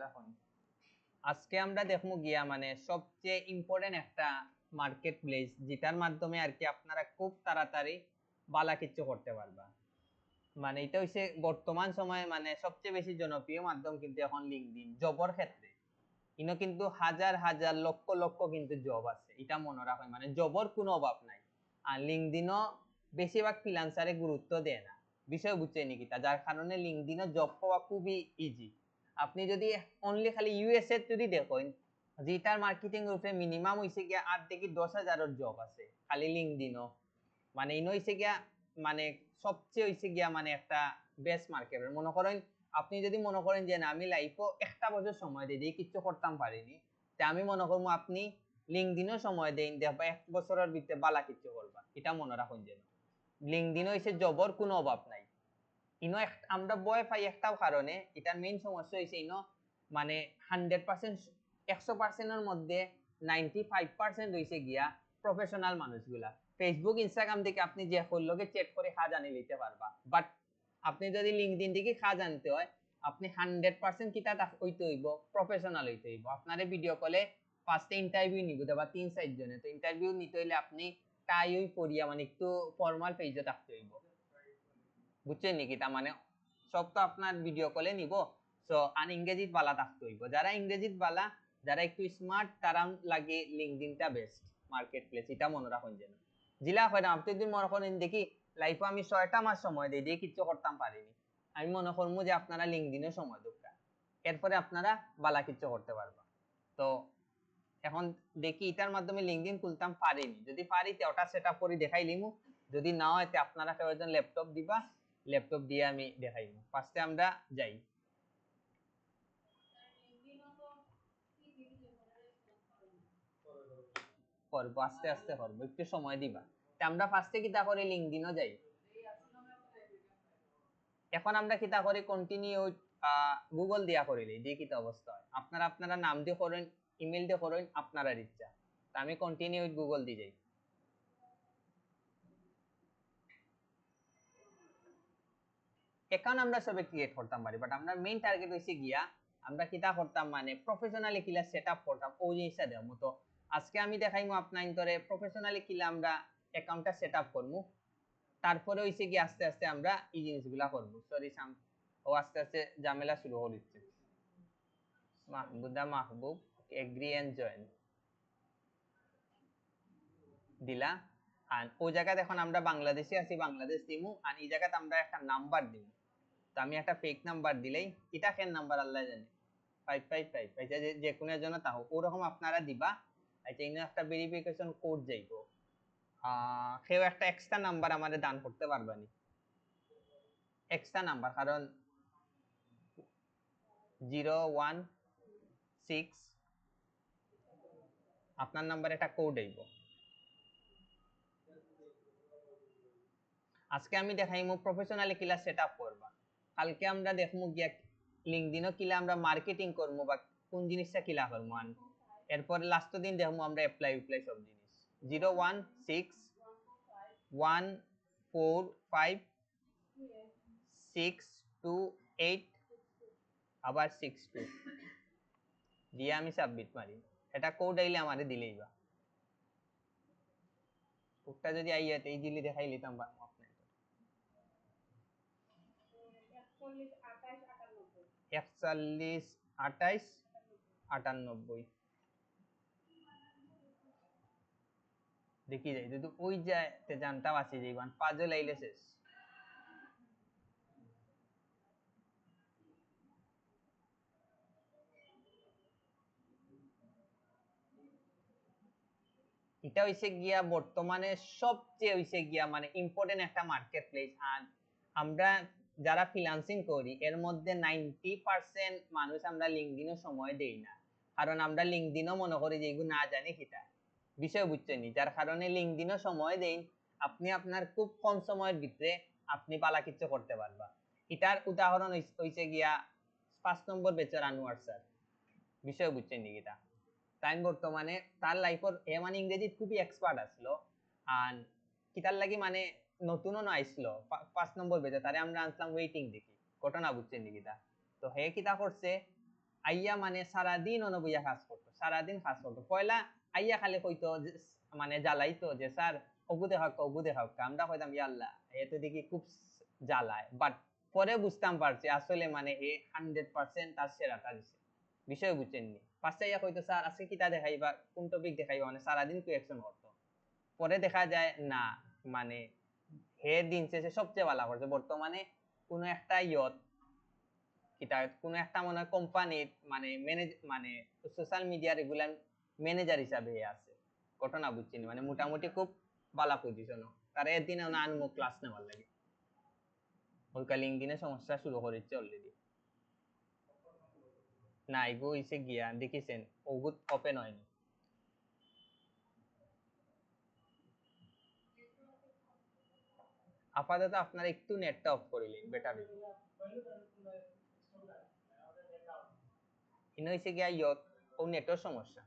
এখন আজকে আমরা দেখবো গিয়া মানে সবচেয়ে ইম্পর্টেন্ট একটা মার্কেট প্লেস যেটার মাধ্যমে আর কি আপনারা খুব তাড়াতাড়ি বালা কিছু করতে পারবা। মানে এটা হচ্ছে বর্তমান সময়ে মানে সবচেয়ে বেশি জনপ্রিয় মাধ্যম কিন্তু এখন লিঙ্কডইন জবর ক্ষেত্রে। ইনো কিন্তু হাজার হাজার লক্ষ লক্ষ কিন্তু জব আছে, এটা মনে রাখবেন, মানে জবর কোনো অভাব নাই। আর লিঙ্কডইনও বেশিরভাগ ফ্রিল্যান্সারে গুরুত্ব দেয় না, বিষয় বুঝছেন নাকি তা, যার কারণে লিঙ্কডইনও জব পাওয়া খুবই ইজি। আপনি যদি অনলি খালি ইউএস এর যদি দেখেন, যেটার মার্কেটিং উপরে মিনিমাম হইছে গিয়া 8 থেকে 10,000 জব আছে খালি লিঙ্কডইনও। মানে ইনো হইছে গিয়া মানে সবচেয়ে হইছে গিয়া মানে একটা বেস্ট মার্কেট। মনে করেন আপনি যদি মনে করেন যে না আমি লাইফও একটা বছর সময় দিয়ে কিছু করতাম পারিনি, তা আমি মনে করবো আপনি লিঙ্কডইনও সময় দেন, দেখবা 1 বছরের ভিতরে বালা কিছু করবা। এটা মনে রাখুন যেন লিঙ্কডইন হইছে জবর কোনো অভাব নাই। ইনো আমরা ভয় পাই একটা কারণে, এটার মেইন সমস্যা হইছে ইনো মানে 100% 100%-এর মধ্যে 95% হইছে গিয়া প্রফেশনাল মানুষগুলা। ফেসবুক ইনস্টাগ্রাম থেকে আপনি যে লগে চ্যাট করে কাজ আনি নিতে পারবা, বাট আপনি যদি লিঙ্কডইন থেকে কাজ আনতে হয় আপনি 100% কিতা হইতে হইব, প্রফেশনাল হইতে হইব। আপনারে ভিডিও কলে ফার্স্টে ইন্টারভিউ নিব দেবা 3-4 জনে, তো ইন্টারভিউ নিতে হইলে আপনি টাই ওই পড়িয়া মানে একটু ফর্মাল পেজে থাকতে হইব, বুঝছেন নাকি? তার মানে সব তো আপনার ভিডিও কলে নিব, সো আর ইংরেজিত বালা থাকতে হইব। যারা ইংরেজিত বালা, যারা একটু স্মার্ট, তারা লাগে লিঙ্কডইনটা বেস্ট মার্কেট প্লেস, এটা মনে রাখুন যেন। জিলা হয় না আপনি যদি মনে করেন দেখি লাইফে আমি 6টা মাস সময় দিয়ে কিছু করতাম পারিনি, আমি মনে করবো যে আপনারা লিঙ্কডইনে সময় দরকার, এরপরে আপনারা বালা কিছু করতে পারবা। তো এখন দেখি এটার মাধ্যমে লিঙ্কডইন খুলতাম পারিনি, যদি পারি তো ওটা সেট আপ করে দেখাই লিমু, যদি না হয় তো আপনারা কেউ একজন ল্যাপটপ দিবা, ল্যাপটপ দিয়ে আমি দেখাইবো। ফার্স্টে আমরা যাই, করবো আস্তে আস্তে করবো, একটু সময় দিবা। আমরা ফার্স্টে কিতা করে লিঙ্কডইনও যাই। এখন আমরা কিতা করে কন্টিনিউ গুগল দিয়া করিলে দিয়ে কিতা অবস্থা হয়, আপনারা আপনারা নাম দিয়ে করেন, ইমেল দিয়ে করেন, আপনারা ইচ্ছা। তা আমি কন্টিনিউ গুগল দিয়ে যাই। অ্যাকাউন্ট আমরা সবে ক্রিয়েট করতাম পারি, বাট আমরা মেইন টার্গেট হইছে গিয়া আমরা কিতা করতাম মানে প্রফেশনালি কিলা সেটআপ করতাম ওই জিনিসটা দেব। তো আজকে আমি দেখাইমু আপনার ধরে প্রফেশনালি কিলা আমরা অ্যাকাউন্টটা সেটআপ করমু, তারপরে হইছে কি আস্তে আস্তে আমরা এই জিনিসগুলা করব। সরি ও আস্তে আস্তে ঝামেলা শুরু হয়ে যাচ্ছে। মাহবুদা মাহবুব এগ্রি এন্ড জয়েন দিলা, আর ওই জায়গায় এখন আমরা বাংলাদেশে আছি, বাংলাদেশ দিমু, আর এই জায়গাতে আমরা একটা নাম্বার দিমু। তো আমি একটা ফেক নাম্বার দিলেই, এটা কেন নাম্বার আল্লাহ জানে, 555 এটা যে কোনো জন্য তাও ওরকম আপনারা দিবা। আচ্ছা ইনো একটা ভেরিফিকেশন কোড যাইবো, কেউ একটা এক্সট্রা নাম্বার আমাদের দান করতে পারবানি, এক্সট্রা নাম্বার, কারণ 016 আপনার নাম্বারে একটা কোড আইব। আজকে আমি দেখাইমু প্রফেশনালি কিলা সেটআপ করবা, কালকে আমরা দেখমু গিয়া লিঙ্কডইনও কিলা আমরা মার্কেটিং করবো বা কোন জিনিসটা কিলা করবো, এরপর লাস্ট দিন দেখমু আমরা অ্যাপ্লাই সব জিনিস। 016145628 আবার 62 দিয়ে আমি সাবমিট মারি, এটা কোড আইলে আমারে দিলেই বা কোডটা যদি আইয়াতে এই দিলি দেখাই লিতাম বা আপনি 412898 দেখি যাই যদি ওই যাতে জানতা বাঁচি যাইবান পাজল আইলে শেষ। এটা হইছে গিয়া বর্তমানে সবচেয়ে হইছে গিয়া মানে ইম্পর্টেন্ট একটা মার্কেট প্লেস। আর আমরা যারা ফ্রিল্যান্সিং করি এর মধ্যে 90% মানুষ আমরা লিঙ্কডইনে সময় দেই না, কারণ আমরা লিঙ্কডইনও মনে করি যে এগুলো না জানি কিটা, বিষয় বুঝছেন, যার কারণে লিঙ্কডইনও সময় দেই। আপনি আপনার খুব কম সময়ের ভিতরে আপনি পালা কিছু করতে পারবা। এটার উদাহরণ হইছে গিয়া 5 নম্বর বেচার আনোয়ার স্যার, বিষয় বুঝছেন নিকিটা। তাই বর্তমানে তার লাইফর এ মানে ইংরেজি খুবই এক্সপার্ট আসলো, আর কিতার লাগি মানে নতুনও না আইসলো 5 নম্বর বেজে তারে আমরা আনলাম ওয়েটিং দেখি, ঘটনা বুঝছেন নিকিতা। তো হে কিতা করছে, আইয়া মানে সারাদিন অনবইয়া কাজ করতো, সারাদিন কাজ করতো। পয়লা আইয়া খালি কইতো মানে জ্বালাইতো যে স্যার অগু দেখাও, আমরা কইতাম ইয়া আল্লাহ এ তো দেখি খুব জ্বালায়, বাট পরে বুঝতাম পারছি আসলে মানে এ 100% তার সেরাটা দিছে, বিষয় বুঝছেননি। ফার্স্টে ইয়া কইতো স্যার আজকে কিতা দেখাইবা, কোন টপিক দেখাইবা, মানে সারাদিন কোয়েকশন করতো। পরে দেখা যায় না, মানে হে দিন শেষে সবচেয়ে ভালো করছে বর্তমানে কোনো একটা কিতা কোনো একটা মনে হয় কোম্পানির মানে মানে সোশ্যাল মিডিয়া রেগুলার ম্যানেজার হিসাবে আছে, ঘটনা বুঝছিনি, মানে মোটামুটি খুব ভালো পজিশন। তার একদিন না আনমো ক্লাস নেওয়ার লাগে, ওইকা লিঙ্কডিনে সমস্যা শুরু করেছে অলরেডি। না এগো হইছে গিয়া দেখিছেন ওগুত ওপেন হয়নি। আপাতত আপনারা একটু নেটটা অফ করিলেন বেটার হইবে। ইনো হইছে গিয়া ও নেটের সমস্যা।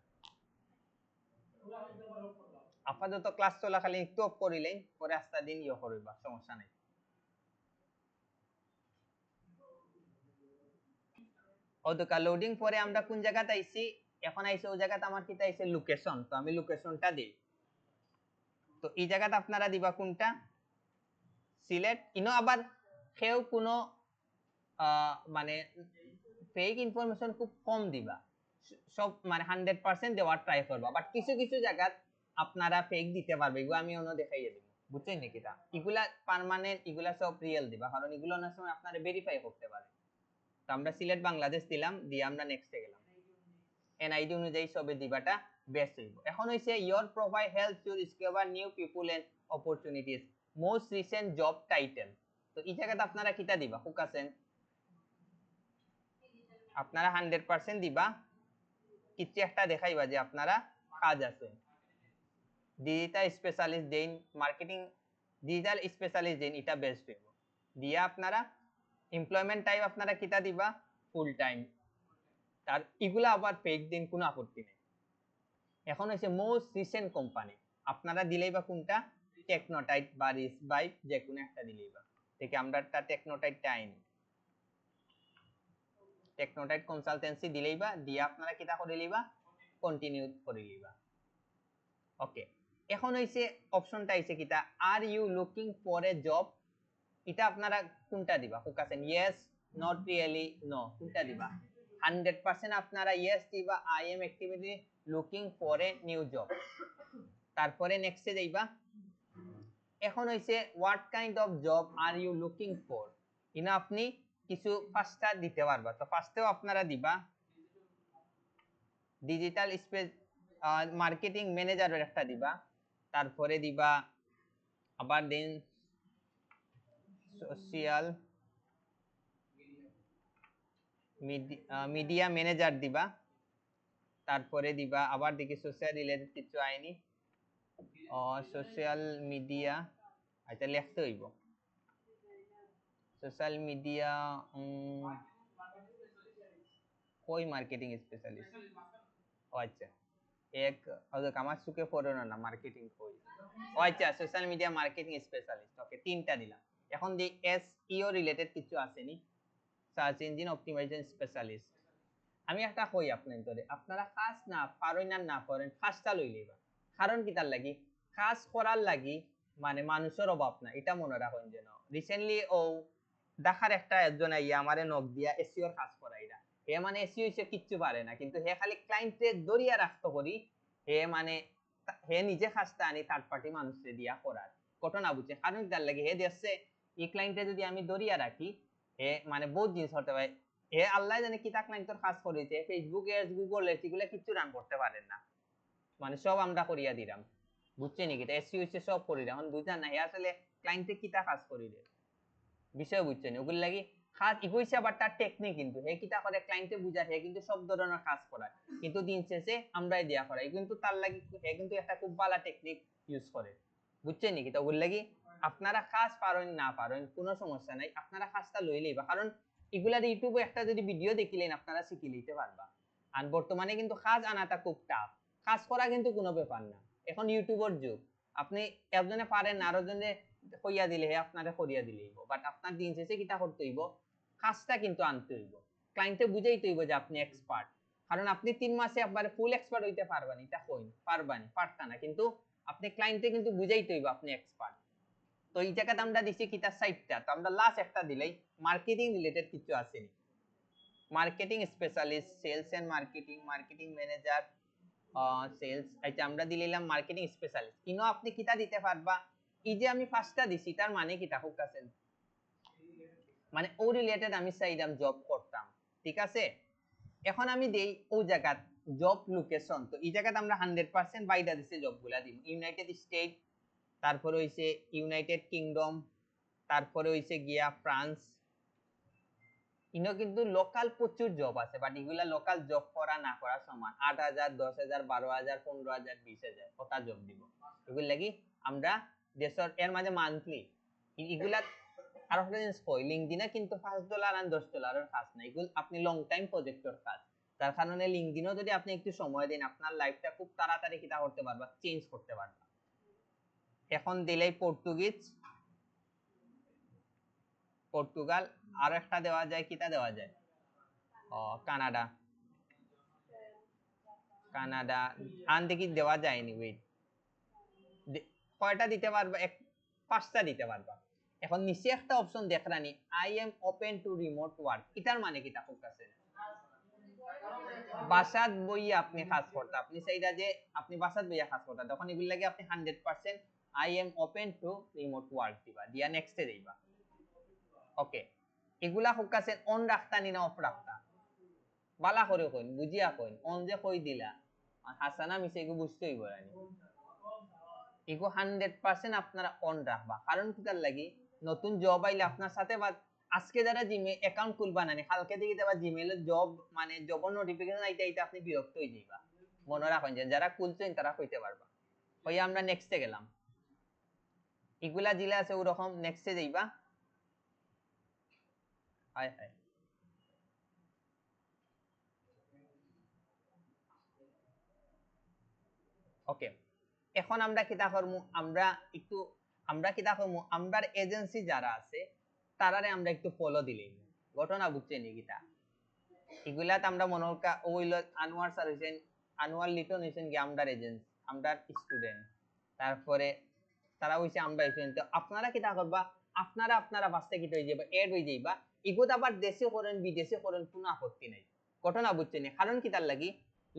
আপাতত ক্লাস চলাকালীন একটু অফ করিলেন, পরে আস্তা দিন করিবা, সমস্যা নাই। ওদকা লোডিং পরে আমরা কোন জায়গাতে আইছি, এখন আইছে ওই জায়গাতে আমার কিটা আইছে লোকেশন, তো আমি লোকেশনটা দিই। তো এই জায়গাতে আপনারা দিবা কোনটা, সিলেক্ট। ইনো আবার কেউ কোনো মানে ফেক ইনফরমেশন খুব কম দিবা, সব মানে 100% দেওয়ার ট্রাই করবা, বাট কিছু কিছু জায়গা আপনারা ফেক দিতে পারবে, এগুলো আমি অন্য দেখাইয়ে দিব, বুঝছেন নাকি? এগুলা পার্মানেন্ট, এগুলা সব রিয়েল দিবা, কারণ এগুলো অনেক সময় আপনারা ভেরিফাই করতে পারে। তো আমরা সিলেট বাংলাদেশ দিলাম, দিয়ে আমরা নেক্সটে গেলাম, এনআইডি অনুযায়ী সবে দিবাটা বেস্ট হইব। এখন হইছে your profile helps you discover new people and opportunities, most recent job title. তো এই জায়গাতে আপনারা কিটা দিবা, ফোকাসেন আপনারা 100% দিবা, কিছু একটা দেখাইবা যে আপনারা কাজ আছে। ডিজিটাল স্পেশালিস্ট দেন, মার্কেটিং ডিজিটাল স্পেশালিস্ট দেন, এটা বেস্ট হইব। দিয়া আপনারা এমপ্লয়মেন্ট টাইপ আপনারা কিটা দিবা, ফুল টাইম। আর এগুলা আবার ফেক দিন, কোনো আপত্তি নেই। এখন হচ্ছে মোস্ট রিসেন্ট কোম্পানি, আপনারা দিলেই বা কোনটা, টেকনোটাইট বা রিসবাইট, যে কোনো একটা দিলেই বা। থেকে আমরা একটা টেকনোটাইট আইনি, টেকনোটাইট কনসালটেন্সি দিলেই বা, দিয়ে আপনারা কিটা করে লইবা, কন্টিনিউ করে লইবা। ওকে, এখন হইছে অপশনটা আইছে কিটা, are you looking for a job, এটা আপনারা কোনটা দিবা, ফোকাসেন ইয়েস, নট রিয়েলি, নো, কোনটা দিবা। 100% আপনারা ইয়েস দিবা, I am actively looking for a new job. তারপরে নেক্সটে যাইবা, এখন হইছে what kind of job are you looking for, ইনা আপনি কিছু পাঁচটা দিতে পারবা। তো ফার্স্টেও আপনারা দিবা ডিজিটাল স্পেস মার্কেটিং ম্যানেজারের একটা দিবা, তারপরে দিবা আবার দেন সোশ্যাল মিডিয়া ম্যানেজার দিবা, তারপরে দিবা আবার দেখি সোশ্যাল রিলেটেড কিছু আইনি, সোশ্যাল মিডিয়া, আচ্ছা লিখতে হইব সোশ্যাল মিডিয়া কই মার্কেটিং স্পেশালিস্ট, ও আচ্ছা এক আমার সুকে পড়ো না মার্কেটিং কই, ও আচ্ছা সোশ্যাল মিডিয়া মার্কেটিং স্পেশালিস্ট। ওকে, তিনটা দিলাম। এখন দি এসইও রিলেটেড কিছু আসেনি, সার্চ ইঞ্জিন অপটিমাইজেশন স্পেশালিস্ট। আমি একটা কই আপনার ধরে, আপনারা কাজ না পারেন আর না পারেন, কাজটা লই লইবা। কারণ কি তার লাগি, কাজ করার লাগি মানে মানুষের অভাব না, এটা মনে রাখুন। যেন রিসেন্টলি ও দেখার একটা একজন আইয়া আমারে নক দিয়া এসইওর কাজ করাইরা, হে মানে এসইও হিসেবে কিচ্ছু পারে না, কিন্তু হে খালি ক্লায়েন্টে দরিয়া রাখতে করি, হে মানে হে নিজে কাজটা আনি থার্ড পার্টি মানুষে দিয়া করার, ঘটনা বুঝছে। কারণ তার লাগে হে দেখছে এই ক্লায়েন্টে যদি আমি দরিয়া রাখি, হে মানে বহুত জিনিস হতে পারে, হে আল্লাহ জানে কি তাক ক্লায়েন্টর কাজ করেছে, ফেসবুক এর গুগল এর এগুলো কিচ্ছু রান করতে পারেন না, মানে সব আমরা করিয়া দিলাম, বুঝছে নাকি? এসইও হচ্ছে সব করি, এখন বুঝান না হে আসলে ক্লায়েন্টে কিটা কাজ করি দে, বিষয় বুঝছেন? ওগুলো লাগি কাজ ইগোইছে, আবার তার টেকনিক কিন্তু হে কিটা করে ক্লায়েন্টে বুঝায়, হে কিন্তু সব ধরনের কাজ করায়, কিন্তু দিন শেষে আমরাই দেয়া করাই, কিন্তু তার লাগি হে কিন্তু একটা খুব ভালো টেকনিক ইউজ করে, বুঝছেন নাকি? তো ওগুলো লাগি আপনারা কাজ পারেন না পারেন কোনো সমস্যা নাই, আপনারা কাজটা লই লইবা, কারণ এগুলার ইউটিউবে একটা যদি ভিডিও দেখিলেন আপনারা শিখে লইতে পারবা। আর বর্তমানে কিন্তু কাজ আনাটা খুব টাফ, কাজ করা কিন্তু কোনো ব্যাপার না, এখন ইউটিউবের যুগ, আপনি একজনে পারেন না আরো জনে কইয়া দিলে হে আপনারে করিয়া দিলেইব, বাট আপনার দিন শেষে কিটা করতে হইব, কাজটা কিন্তু আনতে হইব। ক্লায়েন্টে বুঝাইতে হইব যে আপনি এক্সপার্ট, কারণ আপনি 3 মাসে একবারে ফুল এক্সপার্ট হইতে পারবেন এটা কইন পারবানি পারতা না, কিন্তু আপনি ক্লায়েন্টে কিন্তু বুঝাইতে হইব আপনি এক্সপার্ট। তো এই জায়গাতে আমরা দিছি কিতা সাইটটা, তো আমরা লাস্ট একটা দিলাই মার্কেটিং রিলেটেড কিছু আসেনি, marketing specialist, sales and marketing, marketing manager, sales, এটা আমরা দিলাম মার্কেটিং স্পেশালিস্ট। ইনো আপনি কিতা দিতে পারবা, এই যে আমি ফার্স্টটা দিছি তার মানে কিতা হোক আছে, মানে ও রিলেটেড আমি চাইলাম জব করতাম, ঠিক আছে। এখন আমি দেই ও জায়গাত জব লোকেশন, তো এই জায়গাতে আমরা 100% বাইরে দিছে জবগুলা দিই, ইউনাইটেড স্টেট, তারপরে হইছে ইউনাইটেড কিংডম, তারপরে হইছে গিয়া ফ্রান্স। ইনো কিন্তু লোকাল প্রচুর জব আছে, বাট এগুলা লোকাল জব করা না করা সমান, 8,000 10,000 12,000 15,000 20,000 কত জব দিব, এগুলো লাগি আমরা দেশের এর মাঝে মান্থলি এগুলা। আর একটা জিনিস কই, লিঙ্কডিনে কিন্তু $5 আর $10 কাজ না, এগুলো আপনি লং টাইম প্রজেক্টর কাজ, তার কারণে লিঙ্কডিনও যদি আপনি একটু সময় দেন আপনার লাইফটা খুব তাড়াতাড়ি কিটা করতে পারবা, চেঞ্জ করতে পারবা। এখন দিলেই পর্তুগিজ, পর্তুগাল, আর একটা দেওয়া যায়, কিটা দেওয়া যায়, কানাডা, কানাডা আন দেখি দেওয়া যায়নি, ওয়েট কয়টা দিতে পারবা, পাঁচটা দিতে পারবা। এখন নিচে একটা অপশন দেখরানি I am open to remote work, এটার মানে কিটা হোক আছে, বাসাত বইয়া আপনি কাজ করতে, আপনি চাইরা যে আপনি বাসাত বইয়া কাজ করতে, তখন এগুলো লাগে আপনি 100% I am open to remote work দিবা, দিয়া নেক্সটে দিবা। ওকে, এগুলা হোক আছে অন রাখতা নি না অফ রাখতা, বালা করে কইন বুঝিয়া কইন, অন যে কই দিলা হাসানা মিছে এগু বুঝতে হইব রানি, এগু 100% আপনারা অন রাখবা, কারণ কিটার লাগি নতুন জব আইলে আপনার সাথে বা আজকে যারা জিমেল অ্যাকাউন্ট খুলবা না, কালকে থেকে দেবা জিমেলের জব মানে জবর নোটিফিকেশন আইতে আইতে আপনি বিরক্ত হয়ে যাইবা। মনে রাখুন যে যারা খুলছেন তারা কইতে পারবা। হই আমরা নেক্সটে গেলাম, এগুলা জিলা আছে ওরকম, নেক্সটে যাইবা। হাই হাই, ওকে, এখন আমরা কিতা করমু, আমরা একটু আমরা কিতা করমু, আমরার এজেন্সি যারা আছে তারারে আমরা একটু ফলো দিলেই ঘটনা বুঝছেন কিতা, এগুলাতে আমরা মনে কা ওইল আনোয়ার স্যার হইছেন, আনোয়ার লিটন হইছেন কি আমরার এজেন্ট, আমরার স্টুডেন্ট, তারপরে তারা হইছে আমরা হইছেন, তো আপনারা কিতা করবা, আপনারা বাসতে কিটা হই যাবে এড হই যাইবা, এগুত আবার দেশে করেন বিদেশে করেন কোনো আপত্তি নাই, ঘটনা বুঝছেন, কারণ কিতার লাগি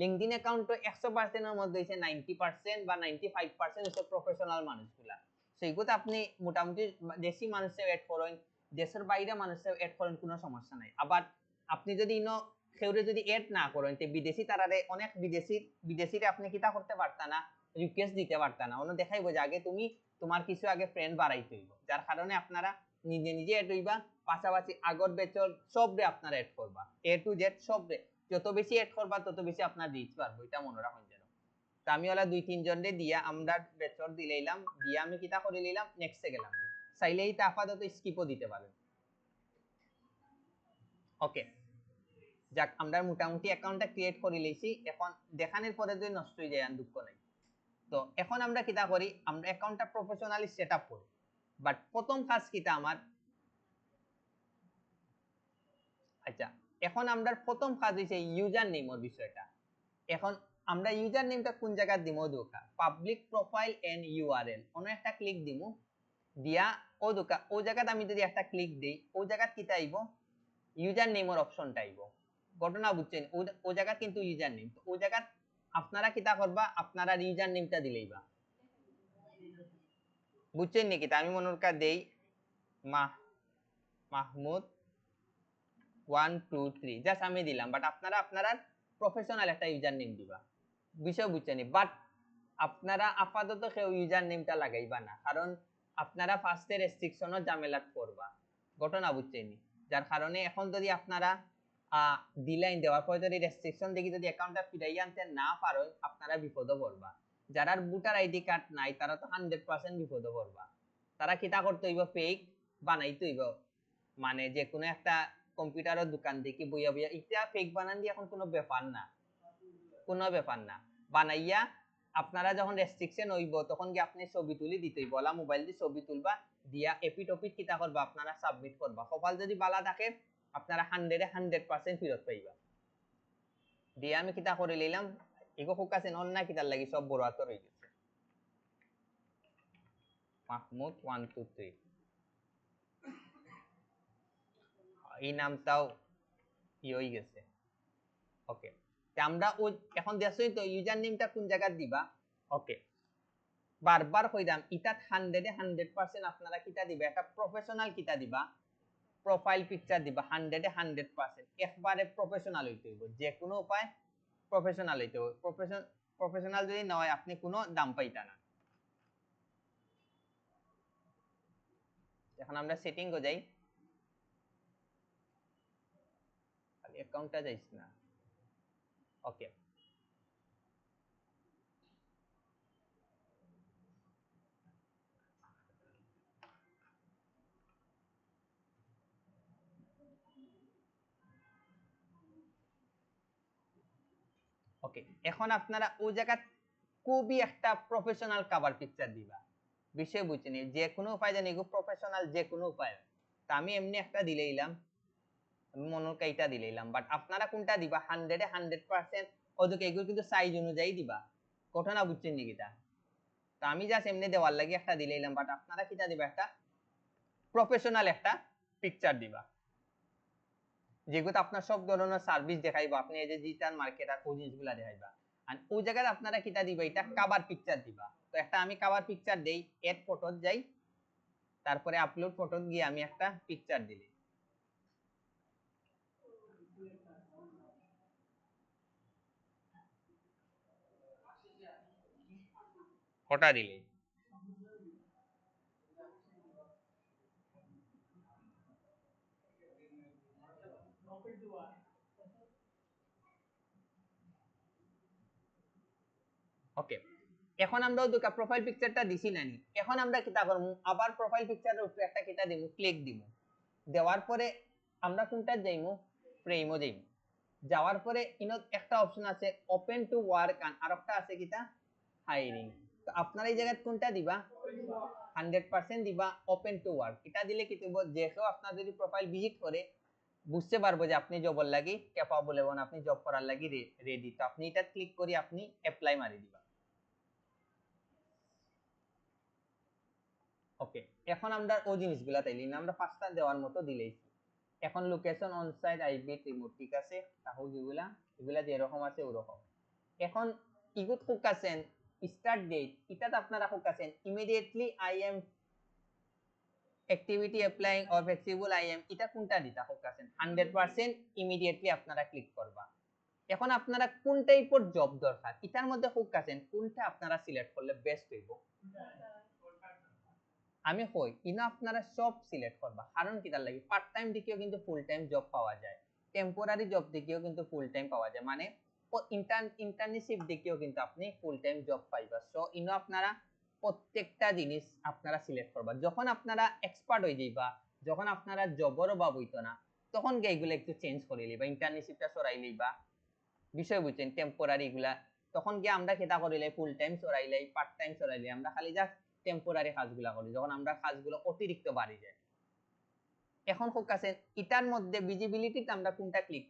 লিঙ্কডইন অ্যাকাউন্ট 100% এর মধ্যে হইছে 90% বা 95% হইছে প্রফেশনাল মানুষগুলা, সেইগুত আপনি মোটামুটি দেশি মানুষে এড করেন, দেশের বাইরে মানুষে এড করেন কোনো সমস্যা নাই। আবার আপনি যদি ইনো কেউরে যদি এড না করেন তে বিদেশি তারারে অনেক বিদেশিরে আপনি কিতা করতে পারতা না, রিকোয়েস্ট দিতে পারতা না, অন্য দেখাইবো যে আগে তুমি তোমার কিছু আগে ফ্রেন্ড বাড়াইতে হইব, যার কারণে আপনারা নিজে নিজে এড হইবা, পাশাপাশি আগর বেচর সবরে আপনারা এড করবা, এ টু জেড সবরে, যত বেশি এড করবা তত বেশি আপনার রিচ বাড়বে, এটা মনে রাখুন যেন। তো আমি ওলা 2-3 জন রে দিয়া আমরা বেচর দিলাইলাম, দিয়া আমি কিতা করে নিলাম, নেক্সটে গেলাম, চাইলেই তা আপাতত স্কিপও দিতে পারেন। ওকে, যাক আমরা মোটামুটি অ্যাকাউন্টটা ক্রিয়েট করে লইছি, এখন দেখানোর পরে যদি নষ্ট হয়ে যায় দুঃখ নাই। তো এখন আমরা কিতা করি, আমরা অ্যাকাউন্টটা প্রফেশনালি সেটআপ করি, বাট প্রথম কাজ কিতা আমার, আচ্ছা এখন আমরা প্রথম কাজ হইছে ইউজার নেমের বিষয়টা। এখন আমরা ইউজার নেমটা কোন জায়গা দিমু দোকা, পাবলিক প্রোফাইল এন্ড ইউআরএল অন্য একটা ক্লিক দিমু, দিয়া ও দোকা ও জায়গাতে আমি যদি একটা ক্লিক দেই ও জায়গা কিতা আইব, ইউজার নেমের অপশনটা আইব, ঘটনা বুঝছেন, ও জায়গা কিন্তু ইউজার নেম, তো ও জায়গা আপনারা কিতা করবা, আপনারা ইউজার নেমটা দিলেইবা, বুঝছেন নাকি, আমি মনের কা দেই মাহমুদ 1 2 3 জাস্ট আমি দিলাম, বাট আপনারা প্রফেশনাল একটা ইউজার নেম দিবা, বিষয় বুঝছেন, বাট আপনারা আপাতত কেউ ইউজার নেমটা লাগাইবা না, কারণ আপনারা ফার্স্টে রেস্ট্রিকশনের ঝামেলা করবা, ঘটনা বুঝছেন, যার কারণে এখন যদি আপনারা ডিলাইন দেওয়ার পরে যদি রেস্ট্রিকশন দেখি যদি অ্যাকাউন্টটা ফিরাই আনতে না পারো আপনারা বিপদে পড়বা, যারা ভোটার আইডি কার্ড নাই তারা তো 100% বিপদে পড়বা, তারা কিতা করতে হইব, ফেক বানাইতে হইব, মানে যে কোনো একটা কম্পিউটারের দোকান থেকে বইয়া বইয়া এটা ফেক বানান দিয়ে এখন কোনো ব্যাপার না, কোনো ব্যাপার না, বানাইয়া আপনারা যখন রেস্ট্রিকশন হইব তখন কি আপনি ছবি তুলি দিতেই বলা, মোবাইল দিয়ে ছবি তুলবা, দিয়া এপিট ওপিট কিতা করবা আপনারা সাবমিট করবা, কপাল যদি বালা থাকে আপনারা 100% ফেরত পাইবা দিয়ে আমি কিতা করে লইলাম এগো ফোকাসে অন না কিতার লাগি সব বড় হাতের হয়ে গেছে মাহমুদ 123 এই নামটাও ই হয়ে গেছে ওকে তে আমরা ওই এখন দেখছই তো ইউজার নেমটা কোন জায়গা দিবা ওকে বারবার কইরাম ইটা 100% আপনারা কিতা দিবা একটা প্রফেশনাল কিতা দিবা প্রোফাইল পিকচার দিবা 100% একবারে প্রফেশনাল হইতে হইব যে কোনো উপায় প্রফেশনাল হইতে হইব প্রফেশনাল যদি না হয় আপনি কোনো দাম পাইতা না এখন আমরা সেটিং গো যাই খালি অ্যাকাউন্টটা যাইছ না ওকে ওকে এখন আপনারা ওই জায়গা খুবই একটা প্রফেশনাল কভার পিকচার দিবা বিষয় বুঝছেন যে কোনো উপায় জানি গো প্রফেশনাল যে কোনো উপায় তা আমি এমনি একটা দিলেইলাম আমি মনোর কাইটা দিলেইলাম বাট আপনারা কোনটা দিবা 100% ওদিকে এগুলো কিন্তু সাইজ অনুযায়ী দিবা ঘটনা বুঝছেন নি কিটা তো আমি জাস্ট এমনি দেওয়ার লাগি একটা দিলেইলাম বাট আপনারা কিটা দিবা একটা প্রফেশনাল একটা পিকচার দিবা যেগুলো আপনার সব ধরনের সার্ভিস দেখাইবা আপনি এই যে ডিজিটাল মার্কেটার ওই জিনিসগুলো দেখাইবা আর ওই জায়গায় আপনারা কিটা দিবা এটা কভার পিকচার দিবা তো একটা আমি কভার পিকচার দেই এড ফটো যাই তারপরে আপলোড ফটো গিয়ে আমি একটা পিকচার দিলি ফটো দিলি ওকে এখন আমরা দুটো প্রোফাইল পিকচারটা দিছি নানি এখন আমরা কিটা করব আবার প্রোফাইল পিকচারের উপরে একটা কিটা দেব ক্লিক দিব দেওয়ার পরে আমরা কোনটা যাইমু ফ্রেমও যাইমু যাওয়ার পরে ইনো একটা অপশন আছে ওপেন টু ওয়ার্ক আর একটা আছে কিটা হায়ারিং তো আপনারা এই জায়গায় কোনটা দিবা 100% দিবা ওপেন টু ওয়ার্ক এটা দিলে কি হইব যে কেউ আপনার যদি প্রোফাইল ভিজিট করে বুঝতে পারবো যে আপনি জবের লাগি ক্যাপাবল এবং আপনি জব করার লাগি রেডি তো আপনি এটা ক্লিক করি আপনি অ্যাপ্লাই মারি দিবা ওকে এখন আমরা ওই জিনিসগুলা তাইলি না আমরা পাঁচটা দেওয়ার মতো দিলেইছি এখন লোকেশন অন সাইট আইবি রিমোট ঠিক আছে তাহলে যেগুলা এগুলা যে রকম আছে ওরকম এখন ইগুত ফোকাসেন স্টার্ট ডেট এটাতে আপনারা ফোকাসেন immediately I am activity applying or flexible I am এটা কোনটা দিতা ফোকাসেন 100% ইমিডিয়েটলি আপনারা ক্লিক করবা এখন আপনারা কোন টাইপের জব দরকার এটার মধ্যে ফোকাসেন কোনটা আপনারা সিলেক্ট করলে বেস্ট হইব আমি কই ইনা আপনারা সব সিলেক্ট করবা কারণ কিটার লাগি পার্ট টাইম দিকেও কিন্তু ফুল টাইম জব পাওয়া যায় টেম্পোরারি জব দিকেও কিন্তু ফুল টাইম পাওয়া যায় মানে ইন্টার্নশিপ দিকেও কিন্তু আপনি ফুল টাইম জব পাইবা সো ইনো আপনারা প্রত্যেকটা জিনিস আপনারা সিলেক্ট করবা যখন আপনারা এক্সপার্ট হয়ে যাইবা যখন আপনারা জবের অভাব হইতো না তখন গিয়ে এগুলো একটু চেঞ্জ করে লইবা ইন্টার্নশিপটা সরাই লইবা বিষয় বুঝছেন টেম্পোরারি এগুলা তখন গিয়ে আমরা কেটা করিলে ফুল টাইম সরাইলাই পার্ট টাইম সরাইলাই আমরা খালি জাস্ট টেম্পোরারি কাজগুলা করি যখন আমরা কাজগুলো অতিরিক্ত বাড়ি যায় এখন ফোকাসে এটার মধ্যে ভিজিবিলিটিতে আমরা কোনটা ক্লিক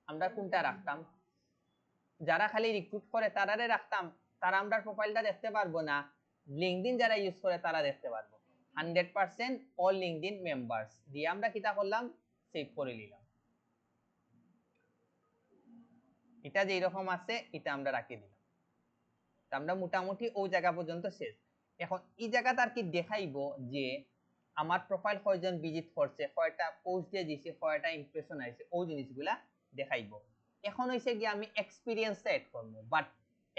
আমরা কোনটা রাখতাম যারা খালি রিক্রুট করে তারারে রাখতাম তারা আমরা প্রোফাইলটা দেখতে পারবো না লিংকডইন যারা ইউজ করে তারা দেখতে পারবো 100% অল লিংকডইন মেম্বার্স দিয়ে আমরা কিটা করলাম সেভ করে নিলাম এটা যে এরকম আছে এটা আমরা রাখি দিলাম আমরা মোটামুটি ওই জায়গা পর্যন্ত শেষ এখন এই জায়গাটা আর কি দেখাইবো যে আমার প্রোফাইল কয়জন ভিজিট করছে কয়টা পোস্ট দিয়ে দিছে কয়টা ইমপ্রেশন আইছে ওই জিনিসগুলা দেখাইবো এখন হইছে কি আমি এক্সপেরিয়েন্স এড করব বাট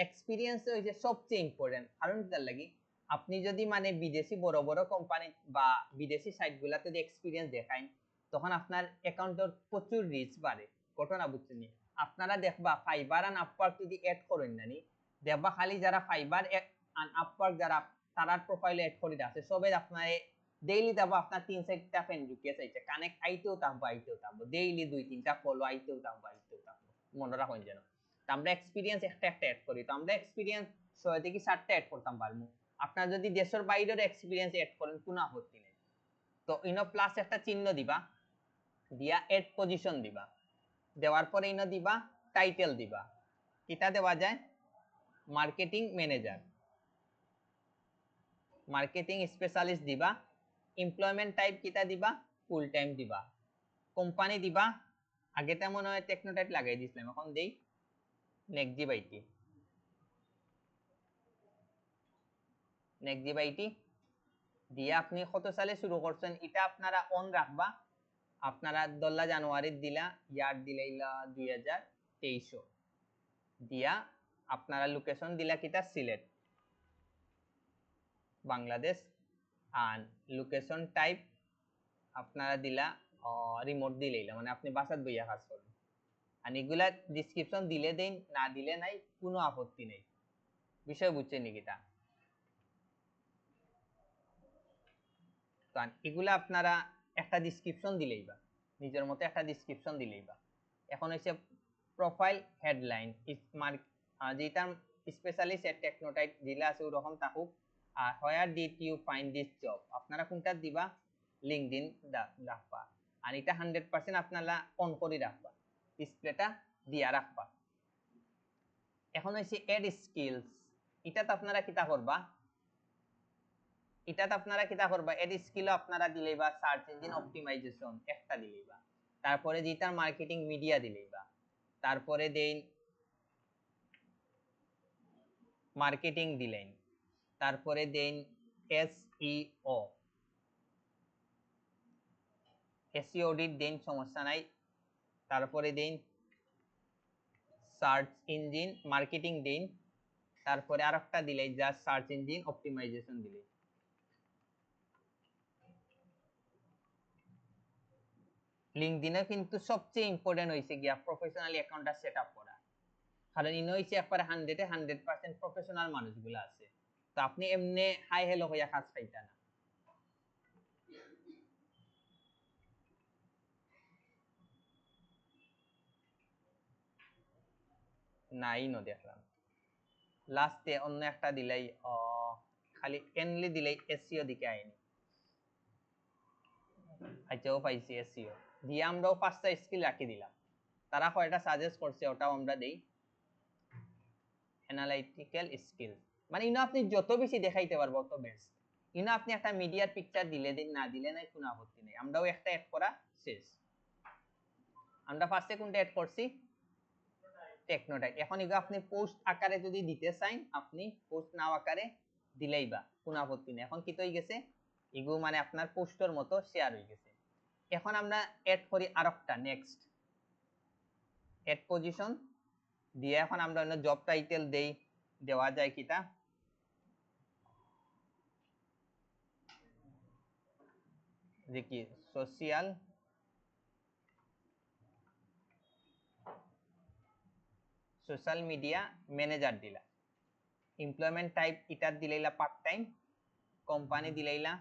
এক্সপেরিয়েন্স হইছে সবচেয়ে ইম্পর্টেন্ট কারণ কি লাগি আপনি যদি মানে বিদেশি বড় বড় কোম্পানি বা বিদেশি সাইটগুলাতে যদি এক্সপেরিয়েন্স দেখাইন তখন আপনার অ্যাকাউন্টের প্রচুর রিচ বাড়ে ঘটনা বুঝছেন আপনারা দেখবা ফাইবার আর আপওয়ার্ক যদি এড করেন নানি দেখবা খালি যারা ফাইবার আর আপওয়ার্ক যারা তারার প্রোফাইলে এড করে আছে সবাই আপনার ডেইলি যাবো আপনার 3-4টা ফ্রেন্ড রিকোয়েস্ট আইছে কানেক্ট আইতেও থাকবো ডেইলি 2-3টা ফলো আইতেও থাকবো মনে রাখুন যেন তো আমরা এক্সপেরিয়েন্স একটা এড করি তো আমরা এক্সপেরিয়েন্স 6 থেকে 7টা এড করতাম পারবো আপনার যদি দেশের বাইরের এক্সপেরিয়েন্স এড করেন কোনো আপত্তি নেই তো ইনো প্লাস একটা চিহ্ন দিবা দিয়া এড পজিশন দিবা, দেওয়ার পরে ইনো দিবা টাইটেল দিবা, কিটা দেওয়া যায় মার্কেটিং ম্যানেজার, মার্কেটিং স্পেশালিস্ট দিবা, এমপ্লয়মেন্ট টাইপ কিটা দিবা ফুল টাইম দিবা, কোম্পানি দিবা আগেটা মনে হয় টেকনোটাইপ লাগাই দিছিলাম, এখন দেই নেক্সিভ আইটি, নেক্সিভ আইটি দিয়ে আপনি কত সালে শুরু করছেন এটা আপনারা অন রাখবা, আপনারা ১ জানুয়ারি দিলা, ইয়ার দিলাইলা ২০২৩ দিয়া আপনারা লোকেশন দিলা কিটা সিলেট বাংলাদেশ, আর লোকেশন টাইপ আপনারা দিলা রিমোট দিলাইলা, মানে আপনি বাসাত বইয়া কাজ করবেন, আর এগুলা ডেসক্রিপশন দিলে দেন না দিলে নাই, কোনো আপত্তি নেই, বিষয় বুঝছেন নিকিটা। তো এগুলা আপনারা একটা ডেসক্রিপশন দিলেইবা, নিজের মতো একটা ডেসক্রিপশন দিলেইবা। এখন হচ্ছে প্রোফাইল হেডলাইন যেটা স্পেশালিস্ট এট টেকনোটাইপ যেটা আছে ওরকম থাকুক, আর where did you find this job আপনারা কোনটা দিবা লিঙ্কডইন রাখবা, আর এটা 100% আপনারা অন করে রাখবা, ডিসপ্লেটা দিয়া রাখবা। এখন হচ্ছে এড স্কিলস, এটাতে আপনারা কিটা করবা, এটাতে আপনারা কিটা করবা এড স্কিল আপনারা দিলেইবা সার্চ ইঞ্জিন অপটিমাইজেশন একটা দিলেইবা, তারপরে যেটা মার্কেটিং মিডিয়া দিলেইবা, তারপরে দেন মার্কেটিং দিলেন, তারপরে দেন এসইও, এসইও অডিট দেন সমস্যা নাই, তারপরে দেন সার্চ ইঞ্জিন মার্কেটিং দেন, তারপরে আরেকটা দিলেই যা সার্চ ইঞ্জিন অপটিমাইজেশন দিলেই। লিঙ্কডইনে কিন্তু সবচেয়ে ইম্পর্টেন্ট হইছে গিয়া প্রফেশনাল অ্যাকাউন্টটা সেটআপ করা, কারণ ইনো হইছে একবারে 100% প্রফেশনাল মানুষগুলো আছে, তো আপনি এমনি হাই হ্যালো হইয়া কাজ পাইতা না। নাই নো দেখলাম লাস্টে অন্য একটা দিলাই খালি এনলি দিলাই এসইও দিকে আইনি, আচ্ছা ও পাইছি এসইও দিয়ে আমরাও 5টা স্কিল রাখি দিলাম, তারা কয়টা সাজেস্ট করছে ওটাও আমরা দেই, অ্যানালাইটিক্যাল স্কিল মানে ইনো আপনি যত বেশি দেখাইতে পারবো তত বেস্ট, ইনো আপনি একটা মিডিয়ার পিকচার দিলে দিন না দিলে নাই কোনো আপত্তি নেই, আমরাও একটা অ্যাড করা শেষ। আমরা ফার্স্টে কোনটা অ্যাড করছি টেকনোটাইপ, এখন এগুলো আপনি পোস্ট আকারে যদি দিতে চান আপনি পোস্ট নাও আকারে দিলেইবা কোনো আপত্তি নেই, এখন কি তো হয়ে গেছে এগুলো মানে আপনার পোস্টের মতো শেয়ার হয়ে গেছে। এখন আমরা অ্যাড করি আরেকটা নেক্সট অ্যাড পজিশন দিয়ে, এখন আমরা অন্য জব টাইটেল দেই, দেওয়া যায় কিটা যে কি সোশ্যাল সোশ্যাল মিডিয়া ম্যানেজার দিলা, এমপ্লয়মেন্ট টাইপ ইটার দিলাইলা পার্ট টাইম, কোম্পানি দিলাইলা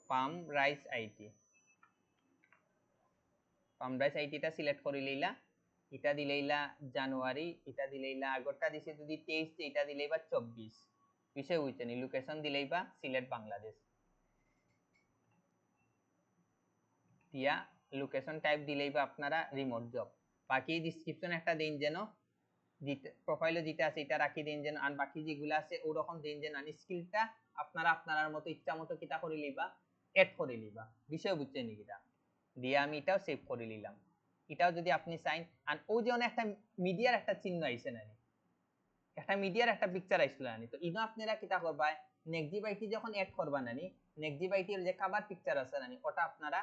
Palm Rice IT, Palm Rice আইটিটা সিলেক্ট করে লইলা, এটা দিলাইলা জানুয়ারি, এটা দিলাইলা আগরটা দিছে যদি 23, এটা দিলাইবা 24, বিষয় বুঝছেন, লোকেশন দিলাইবা সিলেট বাংলাদেশ, দিয়া লোকেশন টাইপ দিলাইবা আপনারা রিমোট জব, বাকি ডেসক্রিপশন একটা দিন যেন প্রোফাইলে যেটা আছে এটা রাখি দিন যেন, আর বাকি যেগুলো আছে ওরকম দিন যেন, আর স্কিলটা আপনারা আপনার মতো ইচ্ছা মতো কিটা করে লিবা এড করে লিবা, বিষয় বুঝছেন কিটা দিয়ে আমি এটাও সেভ করে নিলাম, এটাও যদি আপনি চাইন, আর ওই যে একটা মিডিয়ার একটা চিহ্ন আইছে না, একটা মিডিয়ার একটা পিকচার আইছিল না, তো ইনো আপনারা কিটা করবা নেক্সিভ আইটি যখন এড করবা নানি, নেক্সিভ আইটির যে কভার পিকচার আছে নানি ওটা আপনারা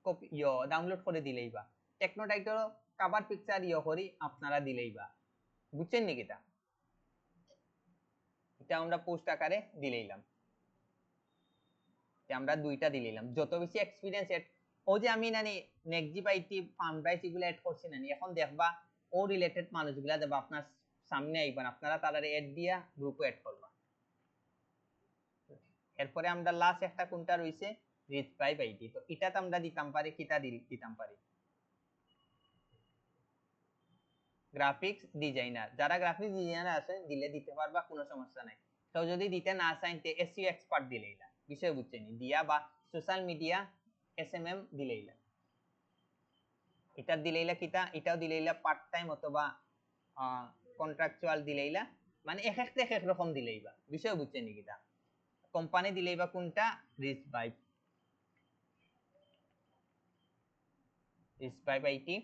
কপি ডাউনলোড করে দিলেইবা, টেকনোটাইটেরও কভার পিকচার করি আপনারা দিলেইবা, বুঝছেন নাকি এটা, এটা আমরা পোস্ট আকারে দিলেইলাম, আমরা দুইটা দিলাম, যত বেশি এক্সপিরিয়েন্স এড, ও যে আমি নানি নেক্সিভ আইটি ফার্ম রাইস এগুলো এড করছি নানি, এখন দেখবা ও রিলেটেড মানুষগুলা দেবা আপনার সামনে আইবেন, আপনারা তাদের এড দিয়া গ্রুপে এড করবা। এরপরে আমরা লাস্ট একটা কোনটা রইছে রিচ বাই আইটি, তো এটাতে আমরা দিতাম পারি কিটা দিতাম পারি গ্রাফিক্স ডিজাইনার, যারা গ্রাফিক্স ডিজাইনার আছে দিলে দিতে পারবা কোনো সমস্যা নাই, তো যদি দিতে না চাইতে এসইও এক্সপার্ট দিলেইলা, বিষয় বুঝছেন দিয়া, বা সোশ্যাল মিডিয়া এসএমএম দিলেইলা, এটা দিলেইলা কিতা, এটাও দিলেইলা পার্ট টাইম অথবা কন্ট্রাকচুয়াল দিলেইলা, মানে এক এক রকম দিলেইবা, বিষয় বুঝছেন নি কিতা। কোম্পানি দিলেইবা কোনটা, রিচ ভাইব আইটি,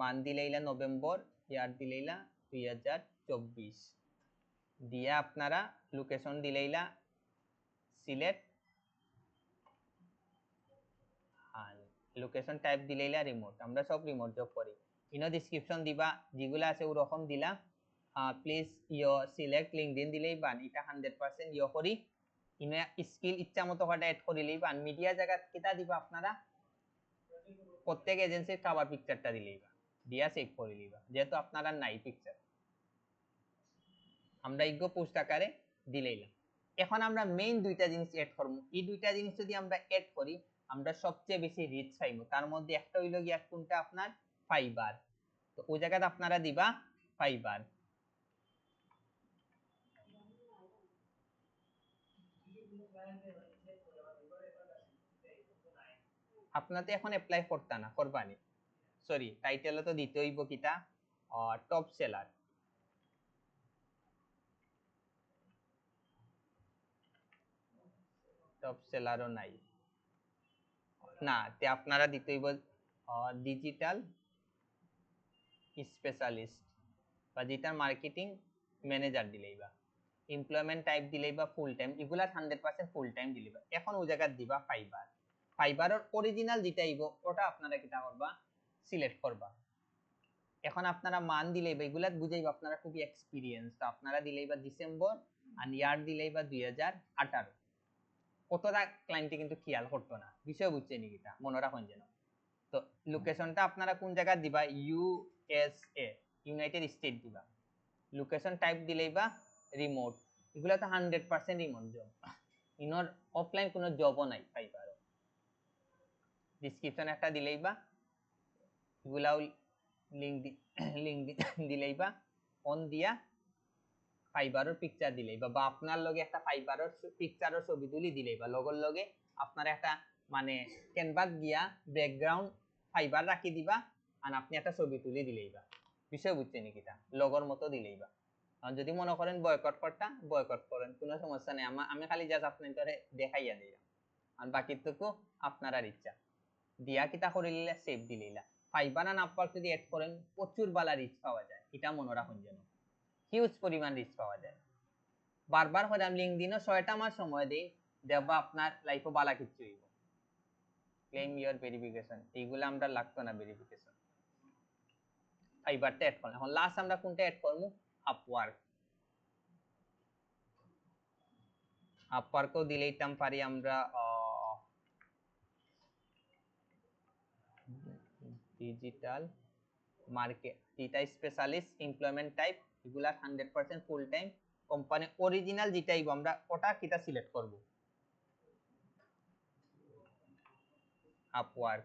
মান দিলেইলা নভেম্বর, ইয়ার দিলেইলা 2024, দিয়া আপনারা লোকেশন দিলেইলা সিলেট, আর লোকেশন টাইপ দিলেইলা রিমোট, আমরা সব রিমোট জব করি। ইনো ডেসক্রিপশন দিবা যেগুলা আছে ওরকম দিলা, প্লিজ ইয়ো সিলেক্ট লিঙ্কডইন দিলেই বান, এটা 100% ইয়ো করি। ইনো স্কিল ইচ্ছা মতো কটা এড করিলেই বান। মিডিয়া জায়গা কিতা দিবা আপনারা, প্রত্যেক এজেন্সির কভার পিকচারটা দিলেই বা, দিয়া সেভ করে লিবা, যেহেতু আপনারা নাই পিকচার, আমরা ইগো পোস্ট আকারে দিলেইলাম। এখন আমরা মেইন দুইটা জিনিস এড করব, এই দুইটা জিনিস যদি আমরা এড করি আমরা সবচেয়ে বেশি রিচ পাইবো। তার মধ্যে একটা হইল গিয়া কোনটা, আপনার ফাইবার। তো ওই জায়গাতে আপনারা দিবা ফাইবার। আপনার তো এখন অ্যাপ্লাই করতা না, করবানি, সরি টাইটেলও তো দিতে হইব কিতা, টপ সেলার। টপ সেলারও নাই না, তে আপনারা দিতে হইব ডিজিটাল স্পেশালিস্ট বা ডিজিটাল মার্কেটিং ম্যানেজার দিলেইবা। এমপ্লয়মেন্ট টাইপ দিলেইবা ফুল টাইম, এগুলা 100% ফুল টাইম দিলেইবা। এখন ওই জায়গা দিবা ফাইবার। ফাইবারের অরিজিনাল যেটা আইব ওটা আপনারা কিটা করবা, সিলেক্ট করবা। এখন আপনারা মান দিলেইবা, এগুলা বুঝাইবা আপনারা খুবই এক্সপেরিয়েন্স, তো আপনারা দিলেইবা ডিসেম্বর, আর ইয়ার দিলেইবা 2018। কতটা ক্লায়েন্টে কিন্তু খেয়াল করতো না, বিষয় বুঝছেন এটা, মনে রাখুন যেন। তো লোকেশনটা আপনারা কোন জায়গা দিবা, ইউএসএ, ইউনাইটেড স্টেট দিবা। লোকেশন টাইপ দিলেইবা রিমোট, এগুলা তো 100% রিমোট জব, ইনর অফলাইন কোনো জবও নাই ফাইবারও। ডেসক্রিপশন একটা দিলেইবা, এগুলাও লিঙ্ক দিলেইবা, অন দিয়া ফাইবারের পিকচার দিলেইবা, বা আপনার লগে একটা ফাইবারের পিকচারের ছবি তুলি দিলেইবা, লগর লগে আপনারা একটা মানে ক্যানভাস গিয়া ব্যাকগ্রাউন্ড ফাইবার রাখি দিবা, আর আপনি একটা ছবি তুলি দিলেইবা, বিষয় বুঝছেন কিটা, লগর মতো দিলেইবা। আর যদি মনে করেন বয়কট করতা, বয়কট করেন, কোনো সমস্যা নেই, আমি খালি জাস্ট আপনাদের দেখাইয়া দিলাম, আর বাকিটুকু আপনার ইচ্ছা। দিয়া কিতা করিলে সেভ দিলেইলা। ফাইবার আর আপওয়ার্ক যদি এড করেন প্রচুর বালা রিচ পাওয়া যায়, এটা মনে রাখুন যেন, হিউজ পরিমাণ রিচ পাওয়া যায়। বারবার করে আমি লিঙ্কডইনও 6টা মাস সময় দেই, দেখবা আপনার লাইফে বালা কিছু হইব। ক্লেম ইওর ভেরিফিকেশন, এইগুলো আমরা লাগতো না ভেরিফিকেশন। ফাইবারটা এড করলাম। এখন লাস্ট আমরা কোনটা এড করব, আপওয়ার্ক। আপওয়ার্কও দিলেইতাম পারি আমরা ডিজিটাল মার্কেট, এটা স্পেশালিস্ট, এমপ্লয়মেন্ট টাইপ, এগুলা 100% ফুল টাইম। কোম্পানি অরিজিনাল যেটাই আমরা ওটা কিটা সিলেক্ট করব, আপওয়ার্ক।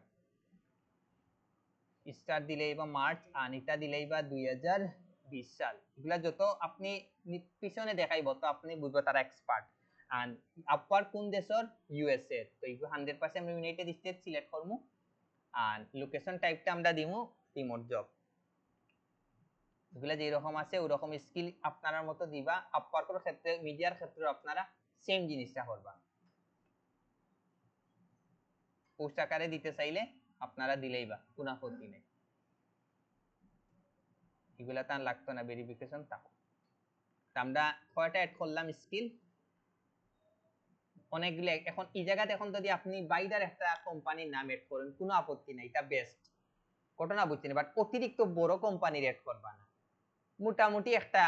স্টার দিলেই বা মার্চ, আর এটা দিলেই বা 2020 সাল। এগুলা যত আপনি পিছনে দেখাইব তো আপনি বুঝবো তারা এক্সপার্ট। আর আপওয়ার্ক কোন দেশের, ইউএসএ, তো এগুলো 100% আমরা ইউনাইটেড স্টেট সিলেক্ট করব। আর লোকেশন টাইপটা আমরা দিমু রিমোট জব। এগুলা যেরকম আছে ওরকম স্কিল আপনার মতো দিবা। আপওয়ার্কের ক্ষেত্রে, মিডিয়ার ক্ষেত্রে আপনারা সেম জিনিসটা করবা। পোস্ট আকারে দিতে চাইলে আপনারা দিলেইবা, কোনো আপত্তি নেই। এগুলা তার লাগতো না ভেরিফিকেশন থাকো। আমরা কয়টা অ্যাড করলাম স্কিল, অনেকগুলো। এখন এই জায়গাতে এখন যদি আপনি বাইরের একটা কোম্পানির নাম এড করেন কোনো আপত্তি নাই, এটা বেস্ট, ঘটনা বুঝছেন। বাট অতিরিক্ত বড় কোম্পানির এড করবা না, মোটামুটি একটা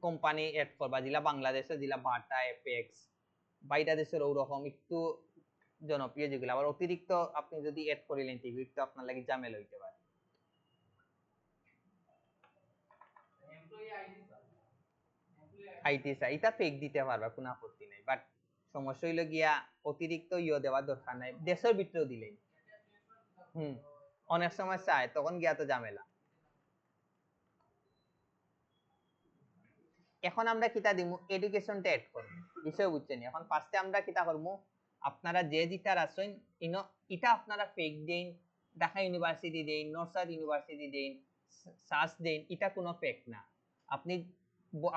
কোম্পানি এড করবা, যেটা বাংলাদেশে, যেটা বাটা, এপেক্স, বাইরে দেশের ওরকম একটু জনপ্রিয় যেগুলো। আবার অতিরিক্ত আপনি যদি এড করিলেন সেগুলো তো আপনার লাগে ঝামেলা হইতে পারে। আইটি চাই, এটা ফেক দিতে পারবা, কোনো আপত্তি নাই। বাট সমস্যা হইলো গিয়া অতিরিক্ত দেওয়ার দরকার নাই, দেশের ভিতরেও দিলেই অনেক সময় চায়, তখন গিয়া তো ঝামেলা। এখন আমরা কিতা দিমু, এডুকেশনটা এড করব, বিষয় বুঝছেন। এখন ফার্স্টে আমরা কিতা করব, আপনারা যে যেটার আছেন এটা আপনারা ফেক দেন, ঢাকা ইউনিভার্সিটি দেন, নর্থ সাউথ ইউনিভার্সিটি দেন, সাস দেন, এটা কোনো ফেক না। আপনি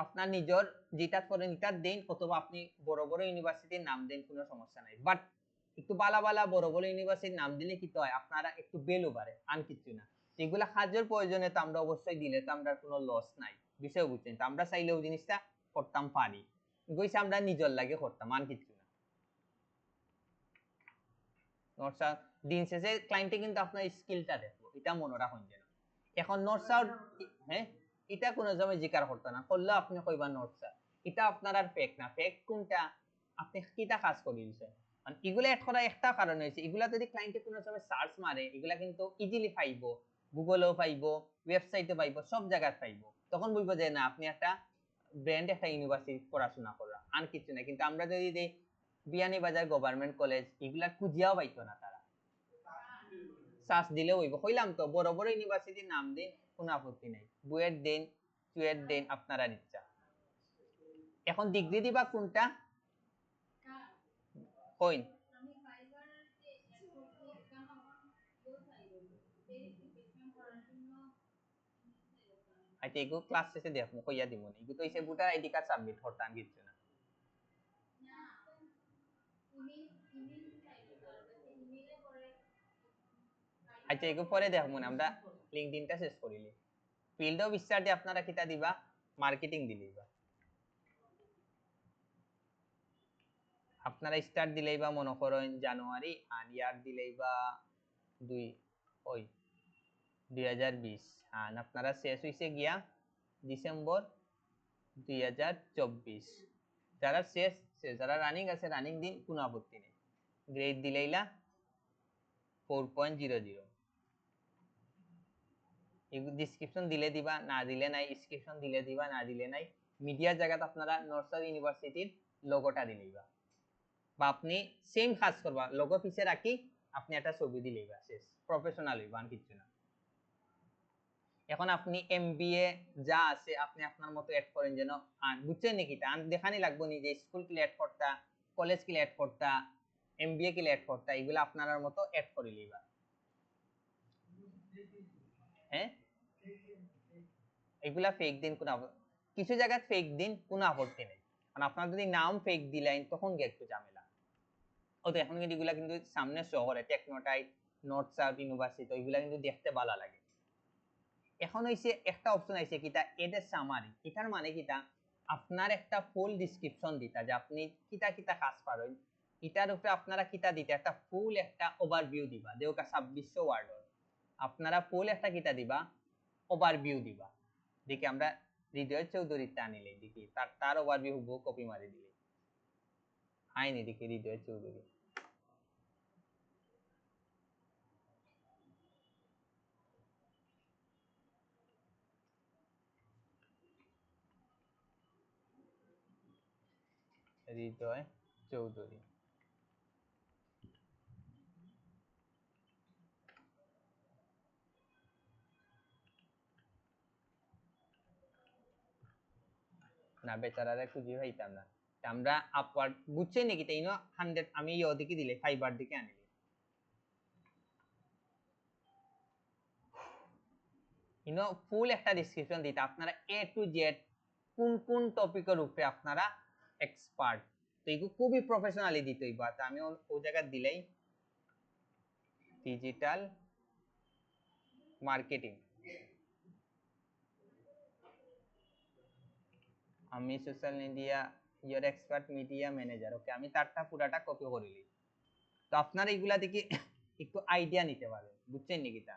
আপনার নিজের যেটা করেন এটা দেন, অথবা আপনি বড় বড় ইউনিভার্সিটির নাম দেন, কোনো সমস্যা নাই। বাট একটু বালা বালা বড় বড় ইউনিভার্সিটির নাম দিলে কি হয়, আপনারা একটু ভ্যালু বাড়ে, আর কিছু না। এগুলা কাজের প্রয়োজনে তো আমরা অবশ্যই দিলে তো আমরা কোনো লস নাই, বিষয় বুঝছেন তো। আমরা চাইলেও জিনিসটা করতাম পারি, গইছে আমরা নিজের লাগে করতাম, আর কিছু না। নর্থ সাউথ দিন শেষে ক্লায়েন্টে কিন্তু আপনার স্কিলটা দেখবো, এটা মনে রাখুন যেন। এখন নর্থ সাউথ, হ্যাঁ, এটা কোনো সময় জিকার করতো না, করলে আপনি কইবা নর্থ সাউথ, এটা আপনার আর ফেক না। ফেক কোনটা, আপনি কিটা কাজ করে দিয়েছেন। মানে এগুলা এড করা একটা কারণ হয়েছে, এগুলা যদি ক্লায়েন্টে কোনো সময় সার্চ মারে, এগুলা কিন্তু ইজিলি পাইবো, গুগলেও পাইবো, ওয়েবসাইটে পাইবো, সব জায়গায় পাইবো। তখন বলবো যে না, আপনি একটা ব্র্যান্ড, একটা ইউনিভার্সিটি পড়াশোনা করা, আর কিছু না। কিন্তু আমরা যদি দেই বিয়ানীবাজার গভর্নমেন্ট কলেজ, এগুলা খুঁজিয়াও পাইতো না তারা, সার্চ দিলেও হইব। কইলাম তো, বড় বড় ইউনিভার্সিটির নাম দিন, কোনো আপত্তি নাই, বুয়েট দেন, চুয়েট দেন, আপনারা ইচ্ছা। এখন ডিগ্রি দিবা কোনটা কইন। আচ্ছা, এগু ক্লাস শেষে দেখো কইয়া দিব নি, এগু তো এসে ভোটার আইডি কার্ড সাবমিট করতাম, কিছু না। আচ্ছা, এগু পরে দেখবো না, আমরা লিঙ্কডইনটা শেষ করিলি। ফিল্ড অফ স্টাডি আপনারা কিটা দিবা, মার্কেটিং দিলেইবা। আপনারা স্টার্ট দিলেইবা মনে করেন জানুয়ারি, আর ইয়ার দিলেইবা 2020, আর আপনারা শেষ হইছে গিয়া ডিসেম্বর 2024। যারা শেষ, যারা রানিং আছে রানিং দিন, কোনো আপত্তি নেই। গ্রেড দিলেইলা 4.00। ডিসক্রিপশন দিলে দিবা, না দিলে নাই। ডিসক্রিপশন দিলে দিবা, না দিলে নাই। মিডিয়ার জায়গাতে আপনারা নর্থ সাউথ ইউনিভার্সিটির লোগোটা দিলেইবা, বা আপনি সেম কাজ করবা, লোগো পিছে রাখি আপনি একটা ছবি দিলেইবা, শেষ, প্রফেশনাল হইবা, আর কিছু না। এখন আপনি এমবিএ যা আছে আপনি আপনার মতো এড করেন যেন। বুঝছেন নাকি, তা দেখানি লাগবো নি যে স্কুল কি এড করতা, কলেজ কি এড করতা, এমবিএ কি এড করতা, এগুলো আপনার মতো এড করে লিবা। হ্যাঁ, এগুলা ফেক দিন, কোনো কিছু জায়গায় ফেক দিন, কোনো আপত্তি নেই। কারণ আপনার যদি নাম ফেক দিলেন, তখন গিয়ে একটু ঝামেলা। ও তো এখন কিন্তু এগুলা কিন্তু সামনে শহরে টেকনোটাইট, নর্থ সাউথ ইউনিভার্সিটি, ওইগুলা কিন্তু দেখতে ভালো লাগে। এখন হইছে একটা অপশন আইছে কিটা, এডের সামারি। এটার মানে কিটা, আপনার একটা ফুল ডেসক্রিপশন দিতা যে আপনি কিটা কিটা কাজ পারেন, এটার উপরে আপনারা কিটা দিতে একটা ফুল একটা ওভারভিউ দিবা, দেওকা 2600 ওয়ার্ড। আপনারা ফুল একটা কিটা দিবা, ওভারভিউ দিবা। দেখি আমরা হৃদয় চৌধুরী টানিলে, দেখি তার ওভারভিউ হবো, কপি মারি দিলে আইনি, দেখি হৃদয় চৌধুরী। হৃদয় চৌধুরী, না বেচারারে খুঁজি পাইতাম না। আমরা আপওয়ার্ড, বুঝছেন নাকি, তাই না? 100 আমি ওদিকে দিলে, ফাইবার দিকে আনিলে, ফুল একটা ডেসক্রিপশন দিতে আপনারা এ টু জেড কোন কোন টপিকের উপরে আপনারা এক্সপার্ট। তো এগুলো খুবই প্রফেশনালি দিতে হইব। আমি ওই জায়গা দিলেই ডিজিটাল মার্কেটিং, আমি সোশ্যাল মিডিয়া ইয়ার এক্সপার্ট মিডিয়া ম্যানেজার। ওকে, আমি তারটা পুরাটা কপি করে নিই। তো আপনারা এগুলা দেখি একটু আইডিয়া নিতে পারবেন, বুঝছেন নাকি তা।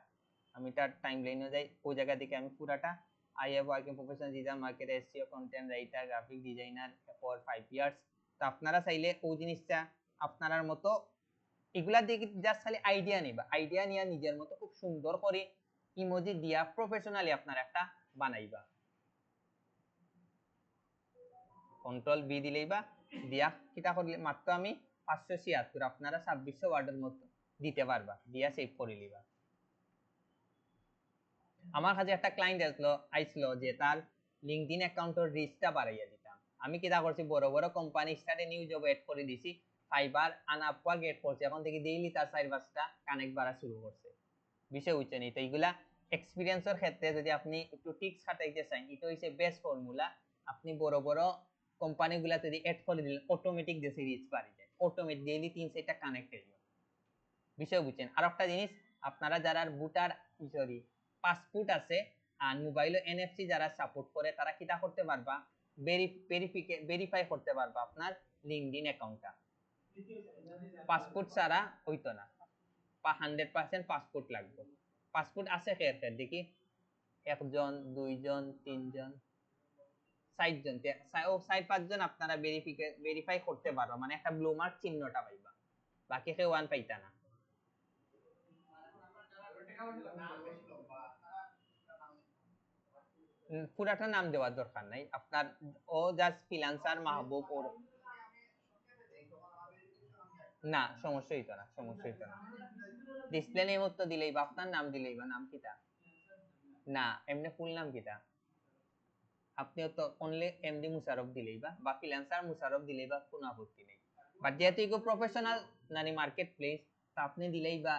আমি তার টাইম লাইনে যাই, ওই জায়গা থেকে আমি পুরাটা I have working professional digital market, SEO, content writer, graphic designer for 5 years. তো আপনারা চাইলে ওই জিনিসটা আপনার মতো এগুলা দেখে জাস্ট খালি আইডিয়া নিবা, আইডিয়া নিয়ে নিজের মতো খুব সুন্দর করে ইমোজি দিয়া প্রফেশনালি আপনার একটা বানাইবা। কন্ট্রোল বি দিলেইবা, দিয়া কিটা করলে মাত্র আমি 576, আপনারা 2600 ওয়ার্ডের মতো দিতে পারবা, দিয়া সেভ করে লিবা। আমার কাছে একটা ক্লায়েন্ট আইছিল যে তার লিঙ্কডইন অ্যাকাউন্টের রিচটা বাড়াইয়া দিতাম। আমি কিটা করছি, বড় বড় কোম্পানি স্টারে নিউ জব এড করে দিছি, ফাইবার আনাপা গেট করছে, এখন থেকে ডেইলি তার 4-5টা কানেক্ট বাড়া শুরু করছে। বিষয় বুঝছেন? তো এইগুলা এক্সপিরিয়েন্সের ক্ষেত্রে যদি আপনি একটু টিক্স খাটাইতে চান, এটা হচ্ছে বেস্ট ফর্মুলা। আপনি বড় বড় কোম্পানিগুলা যদি এড করে দিলেন, অটোমেটিক দেশে রিচ বাড়ি যায়, অটোমেটিক ডেইলি 3-4টা কানেক্ট হয়ে যাবে। বিষয় বুঝছেন? আর একটা জিনিস, আপনারা যারা ভোটার সরি পাসপোর্ট আছে আর মোবাইলে এনএফসি যারা সাপোর্ট করে, তারা কিটা করতে পারবা, ভেরিফাই করতে পারবা আপনার লিঙ্কডইন অ্যাকাউন্টটা। পাসপোর্ট ছাড়া হইতো না, 100% পাসপোর্ট লাগবে। পাসপোর্ট আছে কে কে দেখি, 1 জন 2 জন 3 জন 60 জন, ও 4-5 জন আপনারা ভেরিফাই করতে পারবা, মানে একটা ব্লু মার্ক চিহ্নটা পাইবা, বাকি কেউ ওয়ান পাইতা না। পুরাটা নাম দেওয়ার দরকার নাই আপনার, ও জাস্ট ফ্রিল্যান্সার মাহবুব ওর। না সমস্যা হইতো না, সমস্যা হইতো না। ডিসপ্লে নেম তো দিলেই বা আপনার নাম দিলেই বা, নাম কিটা? না এমনি ফুল নাম কিটা? আপনি তো অনলি এমডি মুশারফ দিলেই বা ফ্রিল্যান্সার মুশারফ দিলেই বা, কোনো আপত্তি নেই। বাট যেহেতু ইগো প্রফেশনাল নানি মার্কেট প্লেস, তা আপনি দিলেই বা,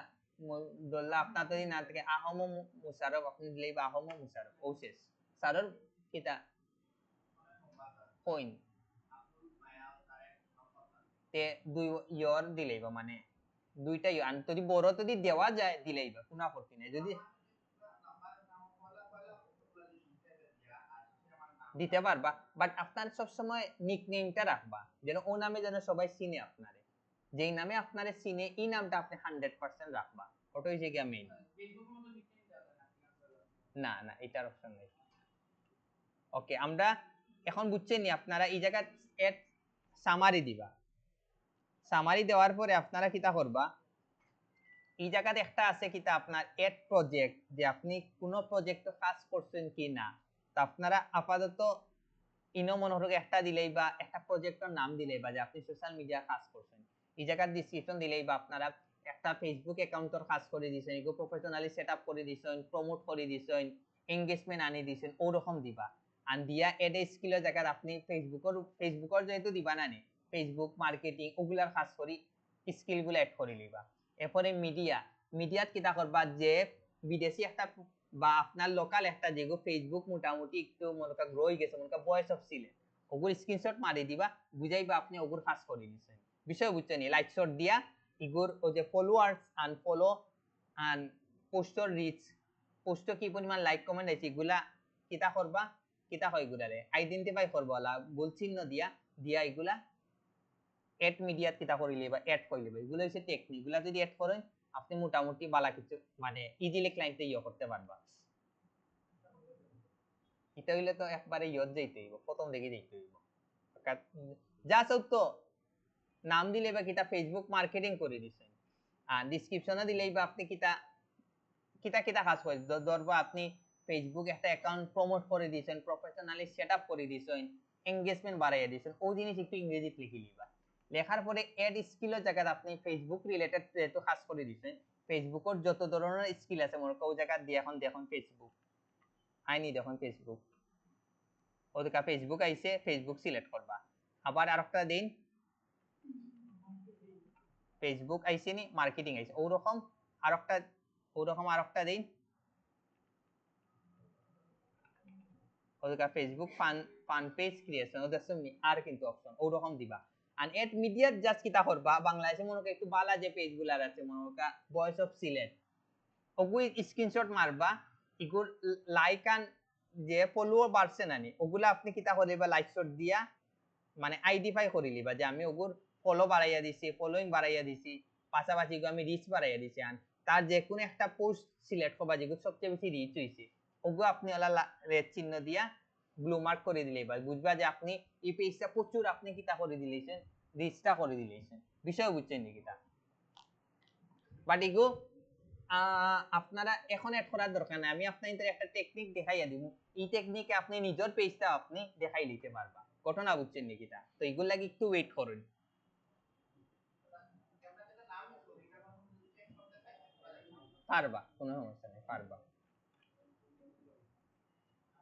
ধরলা আপনার যদি না থেকে আহম মুশারফ, আপনি দিলেই বা আহম মুশারফ, ও শেষ। সারর কিটা কইন তে দুই ইয়র দিলেই বা, মানে দুইটা ইয়র, আর যদি বড় যদি দেওয়া যায় দিলেই বা, কোনো আপত্তি নেই। যদি দিতে পারবা, বাট আপনার সবসময় নিকনেমটা রাখবা, যেন ও নামে যেন সবাই চিনে আপনারে, যেই নামে আপনারে চিনে এই নামটা আপনি 100% রাখবা, ওটাই যে গিয়া মেইন। না না এটার অপশন নেই। ওকে, আমরা এখন বুঝছেন নি, আপনারা এই জায়গা এড সামারি দিবা। সামারি দেওয়ার পরে আপনারা কিতা করবা, এই জায়গাতে একটা আছে কিতা আপনার এড প্রজেক্ট, যে আপনি কোন প্রজেক্টে কাজ করছেন কি না। তো আপনারা আপাতত ইনো মনে হলো একটা দিলেই বা, একটা প্রজেক্টের নাম দিলেই বা, যে আপনি সোশ্যাল মিডিয়া কাজ করছেন, এই জায়গার ডিসক্রিপশন দিলেই বা, আপনারা একটা ফেসবুক অ্যাকাউন্টের কাজ করে দিয়েছেন, এগো প্রফেশনালি সেটআপ করে দিয়েছেন, প্রমোট করে দিয়েছেন, এনগেজমেন্ট আনি দিয়েছেন, ওরকম দিবা। আর দিয়া এড স্কিলের জায়গায় আপনি ফেসবুকের যেহেতু দিবা না নি, ফেসবুক মার্কেটিং ওগুলার কাজ করি স্কিল গুলো অ্যাড করে লিবা। এরপরে মিডিয়াত কিতা করবা, যে বিদেশি একটা বা আপনার লোকাল একটা যেগো ফেসবুক মোটামুটি একটু মনে করেন গ্রো হয়ে গেছে, মনে করেন ভয়েস অফ সিলেট, ওগুর স্ক্রিনশট মারি দিবা, বুঝাইবা আপনি ওগুর কাজ করে দিছেন। বিষয় বুঝছেন? লাইক শট দিয়া ইগুর ও যে ফলোয়ার্স আন ফলো আন পোস্টর রিচ, পোস্ট কি পরিমাণ লাইক কমেন্ট আছে, এগুলা কিতা করবা, কিতা হয় এগুলারে আইডেন্টিফাই করবা, গোল চিহ্ন দিয়া দিয়া এগুলা এড মিডিয়াত কিতা করিলে বা এড করিলে, এগুলো হচ্ছে টেকনিক। এগুলা যদি এড করেন আপনি মোটামুটি বালা কিছু মানে ইজিলি ক্লায়েন্টে ইয়ে করতে পারবা। এটা হইলে তো একবারে ইয়ত যাইতে হইব, প্রথম দিকে যাইতে হইব। যা সত্য নাম দিলে বা কিতা ফেসবুক মার্কেটিং করে দিছেন, আর ডেসক্রিপশনে দিলেই বা আপনি কিতা কিতা কিতা কাজ করে, ধরবা আপনি ফেসবুক একটা অ্যাকাউন্ট প্রমোট করে দিয়েছেন, প্রফেশনালি সেটআপ করে দিয়েছেন, এনগেজমেন্ট বাড়াইয়া দিয়েছেন, ওই জিনিস একটু ইংরেজিতে লিখে লিবা। লেখার পরে এড স্কিলের জায়গায় আপনি ফেসবুক রিলেটেড যেহেতু কাজ করে দিয়েছেন, ফেসবুকের যত ধরনের স্কিল আছে মনে করো ওই জায়গা দিয়ে এখন দেখুন ফেসবুক আইনি, দেখুন ফেসবুক, ওদিকে ফেসবুক আইছে, ফেসবুক সিলেক্ট করবা। আবার আরেকটা দিন ফেসবুক আইছে নি, মার্কেটিং আইছে, ওরকম আরেকটা, ওরকম আরেকটা দিন ওদিকে ফেসবুক ফান পেজ ক্রিয়েশন, ওদের সামনে আর কিন্তু অপশন ওরকম দিবা। আর এড মিডিয়ার জাস্ট কিতা করবা, বাংলাদেশে মনে কর একটু বালা যে পেজ গুলার আছে মনে কর ভয়েস অফ সিলেট, ওগুই স্ক্রিনশট মারবা, ইগুর লাইক আন যে ফলোয়ার বাড়ছে নানি, ওগুলা আপনি কিতা করিবা, লাইক শট দিয়া মানে আইডেন্টিফাই করে লিবা যে আমি ওগুর ফলো বাড়াইয়া দিছি, ফলোইং বাড়াইয়া দিছি, পাশাপাশি আমি রিচ বাড়াইয়া দিছি। আর তার যে কোনো একটা পোস্ট সিলেক্ট করবা যেগুলো সবচেয়ে বেশি রিচ হইছে, ওগুলো আপনি ওলা রেড চিহ্ন দিয়া ব্লু মার্ক করে দিলেই বা, বুঝবা যে আপনি এই পেজটা প্রচুর আপনি কিতা করে দিলেছেন, রিচটা করে দিলেছেন। বিষয় বুঝছেন নি কিতা? বাট এগো আপনারা এখন এড করার দরকার নাই, আমি আপনাদের একটা টেকনিক দেখাইয়া দিব, এই টেকনিকে আপনি নিজের পেজটা আপনি দেখাই নিতে পারবা, ঘটনা বুঝছেন নি কিতা? তো এগুলো লাগি একটু ওয়েট করুন। পারবা, কোনো সমস্যা নেই, পারবা।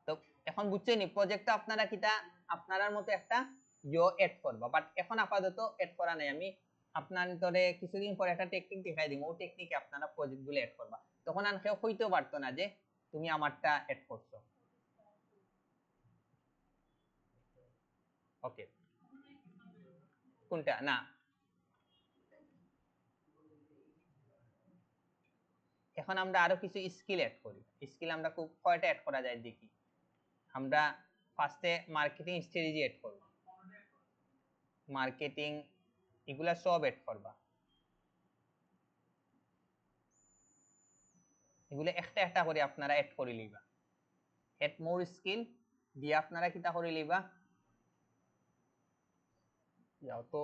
তো এখন বুঝছেন নি প্রজেক্টটা আপনারা কিতা আপনার মতো একটা ইয়ো এড করবা, বাট এখন আপাতত এড করা নাই, আমি আপনার ধরে কিছুদিন পরে একটা টেকনিক দেখাই দিব, ওই টেকনিকে আপনারা প্রজেক্ট গুলো এড করবা, তখন আর কেউ হইতেও পারতো না যে তুমি আমারটা এড করছো। ওকে, কোনটা না, এখন আমরা আরো কিছু স্কিল এড করি। স্কিল আমরা খুব কয়টা এড করা যায় দেখি। আমরা ফার্স্টে মার্কেটিং স্ট্র্যাটেজি এড করব, মার্কেটিং এগুলা সব এড করবা, এগুলো একটা একটা করে আপনারা এড করে লিবা। এড মোর স্কিল দিয়ে আপনারা কিটা করে লিবা, যাও তো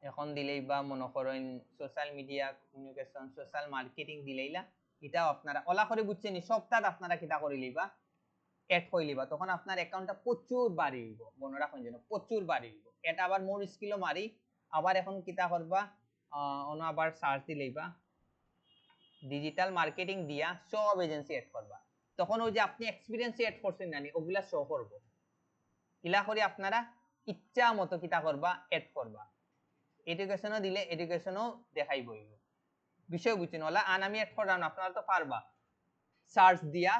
এখন দিলেই বা মনে করেন social media communication social marketing দিলেইলা, এটাও আপনারা ওলা করে বুঝছেন সবটা আপনারা কিটা করে লিবা, এড করে লিবা, তখন আপনার অ্যাকাউন্টটা প্রচুর বাড়ি হইব, মনে রাখুন যেন প্রচুর বাড়ি হইব। এটা আবার মোর স্কিলও মারি, আবার এখন কিটা করবা, অন্য আবার সার্চ দিলেইবা ডিজিটাল মার্কেটিং দিয়া সব এজেন্সি এড করবা, তখন ওই যে আপনি এক্সপিরিয়েন্স এড করছেন না ওগুলা শো করব, ইলা করে আপনারা ইচ্ছা মতো কিটা করবা এড করবা। এডুকেশনও দিলে এডুকেশনও দেখাইব, বিষয় বুঝছেন ওলা, আন আমি এড করলাম আপনারা তো পারবা সার্চ দিয়া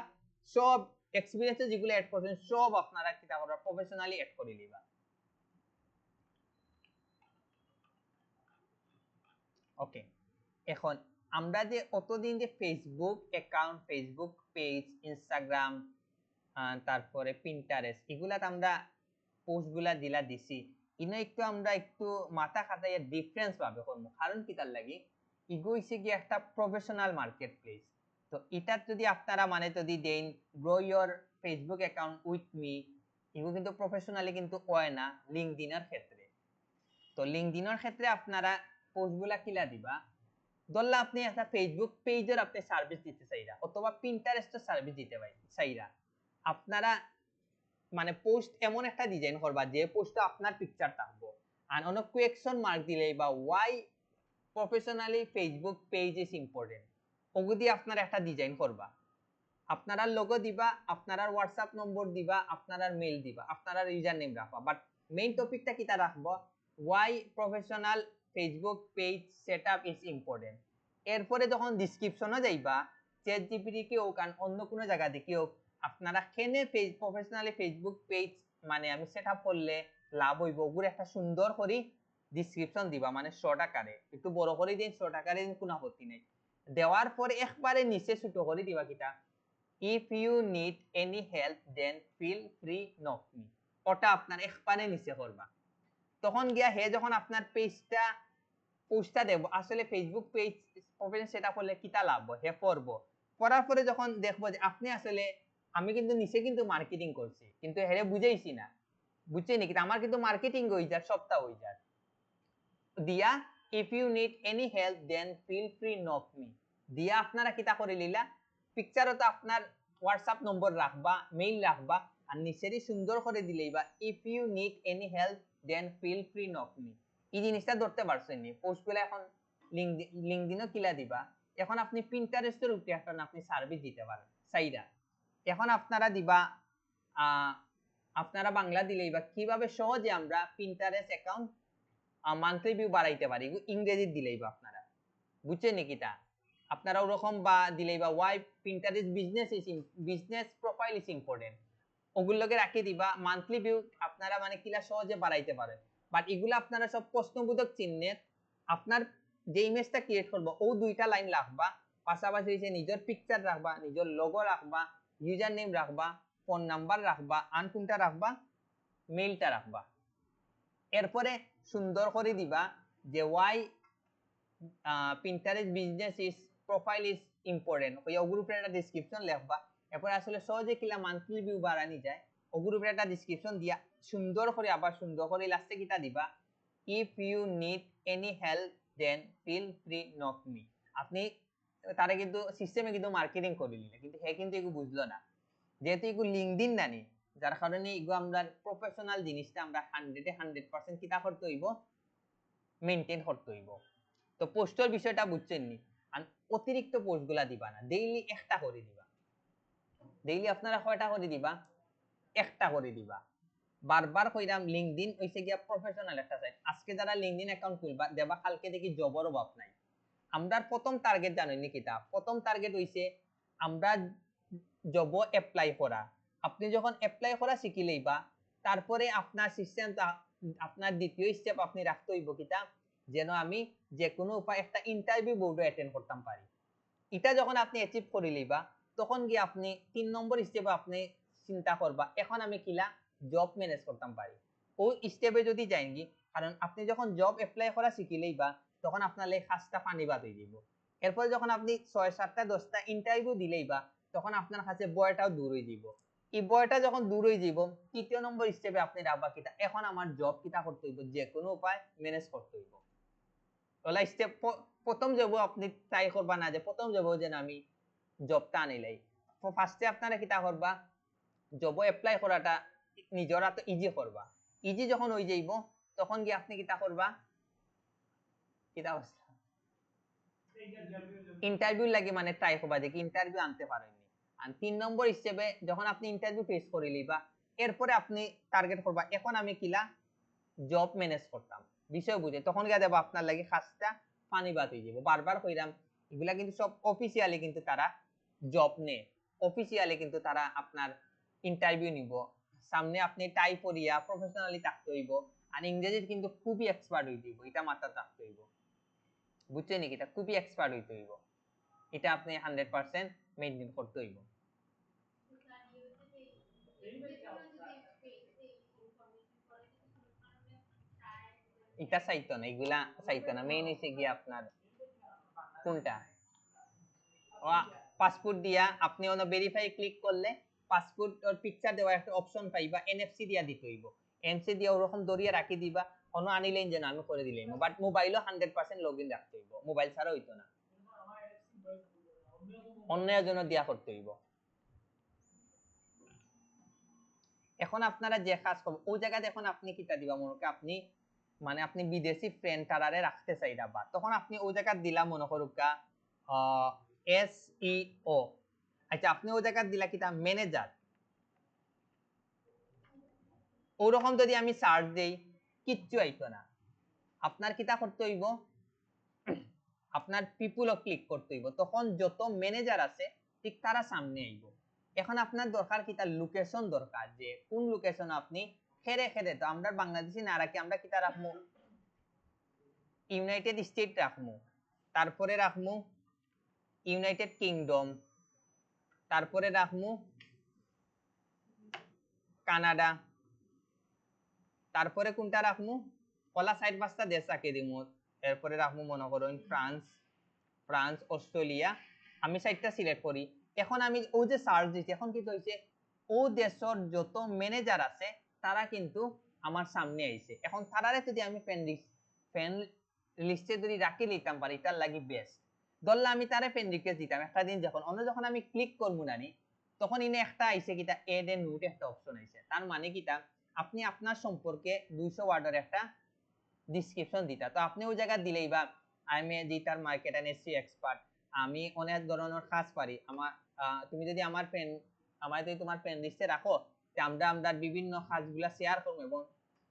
সব এক্সপিরিয়েন্স যেগুলো এড করছেন সব আপনারা কিটা করবা প্রফেশনালি এড করে লিবা। ওকে, এখন আমরা যে অতদিন যে Facebook account Facebook page Instagram তারপরে পিন্টারেস্ট এগুলাতে আমরা পোস্টগুলা দিলা দিছি, ইনো একটু আমরা একটু মাথা খাটাইয়া ডিফারেন্স পাবে করবো, কারণ কি তার লাগি ইগো হইছে কি একটা প্রফেশনাল মার্কেট প্লেস। তো এটার যদি আপনারা মানে যদি then grow your Facebook account with me, এগুলো কিন্তু প্রফেশনালি কিন্তু হয় না লিঙ্কডইনের ক্ষেত্রে। তো লিঙ্কডইনের ক্ষেত্রে আপনারা পোস্টগুলা কিলা দিবা, ধরলা আপনি একটা ফেসবুক পেজের আপনি সার্ভিস দিতে চাইরা অথবা পিন্টারেস্টের সার্ভিস দিতে চাইরা, আপনারা মানে পোস্ট এমন একটা ডিজাইন করবা যে পোস্টে আপনার পিকচার থাকবো, আর অনেক কোয়েকশন মার্ক দিলেই বা why professionally Facebook page is important, ওগু দিয়ে আপনারা একটা ডিজাইন করবা, আপনারা লোগো দিবা, আপনারা হোয়াটসঅ্যাপ নম্বর দিবা, আপনারা মেইল দিবা, আপনারা ইউজার নেম রাখবা, বাট মেইন টপিকটা কিটা রাখবো, why professional Facebook page setup is important. এরপরে যখন ডেসক্রিপশনে যাইবা চ্যাট জিপিটি কি হোক আর অন্য কোনো জায়গা থেকে হোক, আপনারা কেনে পেজ প্রফেশনালি ফেসবুক পেজ মানে আমি সেটআপ করলে লাভ হইব, ওগুলো একটা সুন্দর করে ডেসক্রিপশন দিবা, মানে শর্ট আকারে একটু বড় করে দিন, শর্ট আকারে দিন, কোনো আপত্তি নেই। দেওয়ার পরে একবারে নিচে ছোট করে দিবা কিটা, if you need any help then feel free knock me, ওটা আপনার একবারে নিচে করবা, তখন গিয়া হে যখন আপনার পেজটা পোস্টটা দেব, আসলে ফেসবুক পেজ প্রফেশনাল সেটআপ করলে কিটা লাভ হে পড়বো, পড়ার পরে যখন দেখবো যে আপনি আসলে আমি কিন্তু নিচে কিন্তু মার্কেটিং করছি কিন্তু হেরে বুঝাইছি না, বুঝছেন নাকি আমার কিন্তু মার্কেটিং হই যার সপ্তাহ হই যার দিয়া if you need any help then feel free knock me দিয়া আপনারা কিটা করে লিলা, পিকচারও তো আপনার হোয়াটসঅ্যাপ নম্বর রাখবা, মেইল রাখবা, আর নিচেরই সুন্দর করে দিলেই বা if you need any help then feel free knock me, এই জিনিসটা ধরতে পারছেন নি, পোস্টগুলো এখন লিঙ্কডইনও কিলা দিবা, এখন আপনি পিন্টারেস্টের উপরে একটা আপনি সার্ভিস দিতে পারেন সাইডা, এখন আপনারা দিবা আপনারা বাংলা দিলেই বা কিভাবে সহজে আমরা পিন্টারেস্ট অ্যাকাউন্ট মান্থলি ভিউ বাড়াইতে পারি, ইংরেজি দিলেই বা আপনারা বুঝছেন নাকি তা, আপনারা ওরকম বা দিলেই বা why Pinterest business profile is important, ওগুলোকে রাখি দিবা, মান্থলি ভিউ আপনারা মানে কিলা সহজে বাড়াইতে পারেন, বাট এগুলো আপনারা সব প্রশ্নবোধক চিহ্নের আপনার যে ইমেজটা ক্রিয়েট করবো ও দুইটা লাইন রাখবা, পাশাপাশি নিজের পিকচার রাখবা, নিজের লোগো রাখবা, ইউজার নেম রাখবা, ফোন নাম্বার রাখবা, আর কোনটা রাখবা মেইলটা রাখবা, এরপরে সুন্দর করে দিবা যে why Pinterest business is profile is important, ওই গ্রুপের একটা ডেসক্রিপশন লিখবা, এরপরে আসলে সহজে কিলা মান্থলি ভিউ বাড়ানি যায় ও গ্রুপের একটা ডেসক্রিপশন দিয়া সুন্দর করে আবার সুন্দর করে লাস্টে কিটা দিবা if you need any help then feel free knock me, আপনি তারা কিন্তু সিস্টেমে কিন্তু মার্কেটিং করে নিলে কিন্তু হে কিন্তু এগুলো বুঝলো না, যেহেতু এগুলো লিঙ্কডইন নানি, যার কারণে এগুলো আমরা প্রফেশনাল জিনিসটা আমরা 100% কিটা করতে হইব মেইনটেইন করতে হইব। তো পোস্টের বিষয়টা বুঝছেন নি, আর অতিরিক্ত পোস্টগুলা দিবা না, ডেইলি একটা করে দিবা, ডেইলি আপনারা কয়টা করে দিবা, একটা করে দিবা, বারবার কইরাম লিঙ্কডইন হইছে গিয়া প্রফেশনাল একটা সাইট। আজকে যারা লিঙ্কডইন অ্যাকাউন্ট খুলবা দেবা কালকে দেখি জবর অভাব নাই। আমরার প্রথম টার্গেট জানেন নি কিতা? প্রথম টার্গেট হইছে আমরা জব এপ্লাই করা। আপনি যখন এপ্লাই করা শিখিলেইবা তারপরে আপনার সিস্টেমটা আপনার দ্বিতীয় স্টেপ আপনি রাখতে হইব কিতা যেন আমি যে কোনো উপায় একটা ইন্টারভিউ বোর্ডে অ্যাটেন্ড করতাম পারি। এটা যখন আপনি অ্যাচিভ করে লইবা তখন গিয়ে আপনি 3 নম্বর স্টেপে আপনি চিন্তা করবা এখন আমি কিলা জব ম্যানেজ করতাম পারি। ওই স্টেপে যদি যাইঙ্গি কারণ আপনি যখন জব এপ্লাই করা শিখিলেইবা তখন আপনার লাই কাজটা পানিবাদ হয়ে যাব। এরপরে যখন আপনি 6-7টা 10টা ইন্টারভিউ দিলেইবা তখন আপনার কাছে বয়টাও দূর হয়ে যাব। এই বয়টা যখন দূর হয়ে যাব তৃতীয় নম্বর স্টেপে আপনি রাখবা কিতা এখন আমার জব কিতা করতে হইব যে কোনো উপায় ম্যানেজ করতে হইব। ওলা স্টেপ প্রথম যাব আপনি ট্রাই করবা না যে প্রথম যাব যে আমি জবটা আনিলাই। ফার্স্টে আপনারা কিতা করবা জব এপ্লাই করাটা নিজরা তো ইজি করবা। ইজি যখন হয়ে যাইব তখন কি আপনি কিতা করবা কিতা অবস্থা ইন্টারভিউ লাগি মানে ট্রাই করবা দেখি ইন্টারভিউ আনতে পারেননি। আর 3 নম্বর হিসেবে যখন আপনি ইন্টারভিউ ফেস করে লইবা এরপরে আপনি টার্গেট করবা এখন আমি কিলা জব ম্যানেজ করতাম বিষয় বুঝে তখন গিয়ে দেব আপনার লাগি কাজটা পানিবাদ হয়ে যাব। বারবার কইরাম এগুলা কিন্তু সব অফিসিয়ালি কিন্তু তারা জব নেয়, অফিসিয়ালি কিন্তু তারা আপনার ইন্টারভিউ নিব। সামনে আপনি টাই পরিয়া প্রফেশনালি থাকতে হইব আর ইংরেজির কিন্তু খুবই এক্সপার্ট হইতে হইব, এটা মাথা রাখতে হইব। বুঝছেন নাকি? এটা খুবই এক্সপার্ট হইতে হইব, এটা আপনি 100% মেইনটেইন করতে হইব। এটা চাইতো না, এগুলা চাইতো না। মেইন হইছে গিয়ে আপনার কোনটা পাসপোর্ট দিয়া আপনি অন ভেরিফাই ক্লিক করলে পাসপোর্ট আর পিকচার দেওয়া একটা অপশন পাইবা, এনএফসি দিয়া দিতে হইব। এনএফসি দিয়া ওরকম দরিয়া রাখি দিবা অন্য আনিলেন যে আমি করে দিলাম। বাট মোবাইলও 100% লগইন রাখতে হইব, মোবাইল ছাড়া হইতো না, অন্যের জন্য দিয়া করতে হইব। এখন আপনারা যে কাজ করবেন ওই জায়গাতে এখন আপনি কিটা দিবা মনে করেন আপনি মানে আপনি বিদেশি ফ্রেন্ড তারারে রাখতে চাইরা বা তখন আপনি ওই জায়গা দিলা মনে করুকা এসইও। আচ্ছা আপনি ওই জায়গা দিলা কিটা ম্যানেজার। ওরকম যদি আমি সার্চ দেই কিচ্ছু আইতো না। আপনার কিটা করতে হইব আপনার পিপুলও ক্লিক করতে হইব, তখন যত ম্যানেজার আছে ঠিক তারা সামনে আইব। এখন আপনার দরকার কিটা লোকেশন দরকার যে কোন লোকেশন আপনি খেরে খেরে তো আমরা বাংলাদেশি না রাখি আমরা কিটা রাখমু ইউনাইটেড স্টেট রাখমু, তারপরে রাখমু ইউনাইটেড কিংডম, তারপরে রাখমু কানাডা, তারপরে কোনটা রাখমু কলা সাইড পাঁচটা দেশ রাখি দিমু। এরপরে রাখমু মনে করুন ফ্রান্স অস্ট্রেলিয়া, আমি সাইডটা সিলেক্ট করি। এখন আমি ও যে সার্চ দিছি এখন কি হইছে ও দেশের যত ম্যানেজার আছে তারা কিন্তু আমার সামনে আইছে। এখন তারারে যদি আমি ফ্রেন্ড লিস্টে যদি রাখি নিতাম পারি তার লাগি বেস্ট। ধরলে আমি তারে ফ্রেন্ড রিকোয়েস্ট দিতাম একটা দিন যখন অন্য যখন আমি ক্লিক করবো নানি তখন ইনে একটা আইছে কিটা এড এ নোট একটা অপশন আইছে। তার মানে কিটা আপনি আপনার সম্পর্কে 200 ওয়ার্ডের একটা ডিসক্রিপশন দিতা তো আপনি ওই জায়গা দিলেই বা আমি digital market and SEO expert, আমি অনেক ধরনের কাজ পারি। আমার তুমি যদি আমার ফ্রেন্ড আমার যদি তোমার ফ্রেন্ড লিস্টে রাখো তে আমরা বিভিন্ন কাজগুলা শেয়ার করব এবং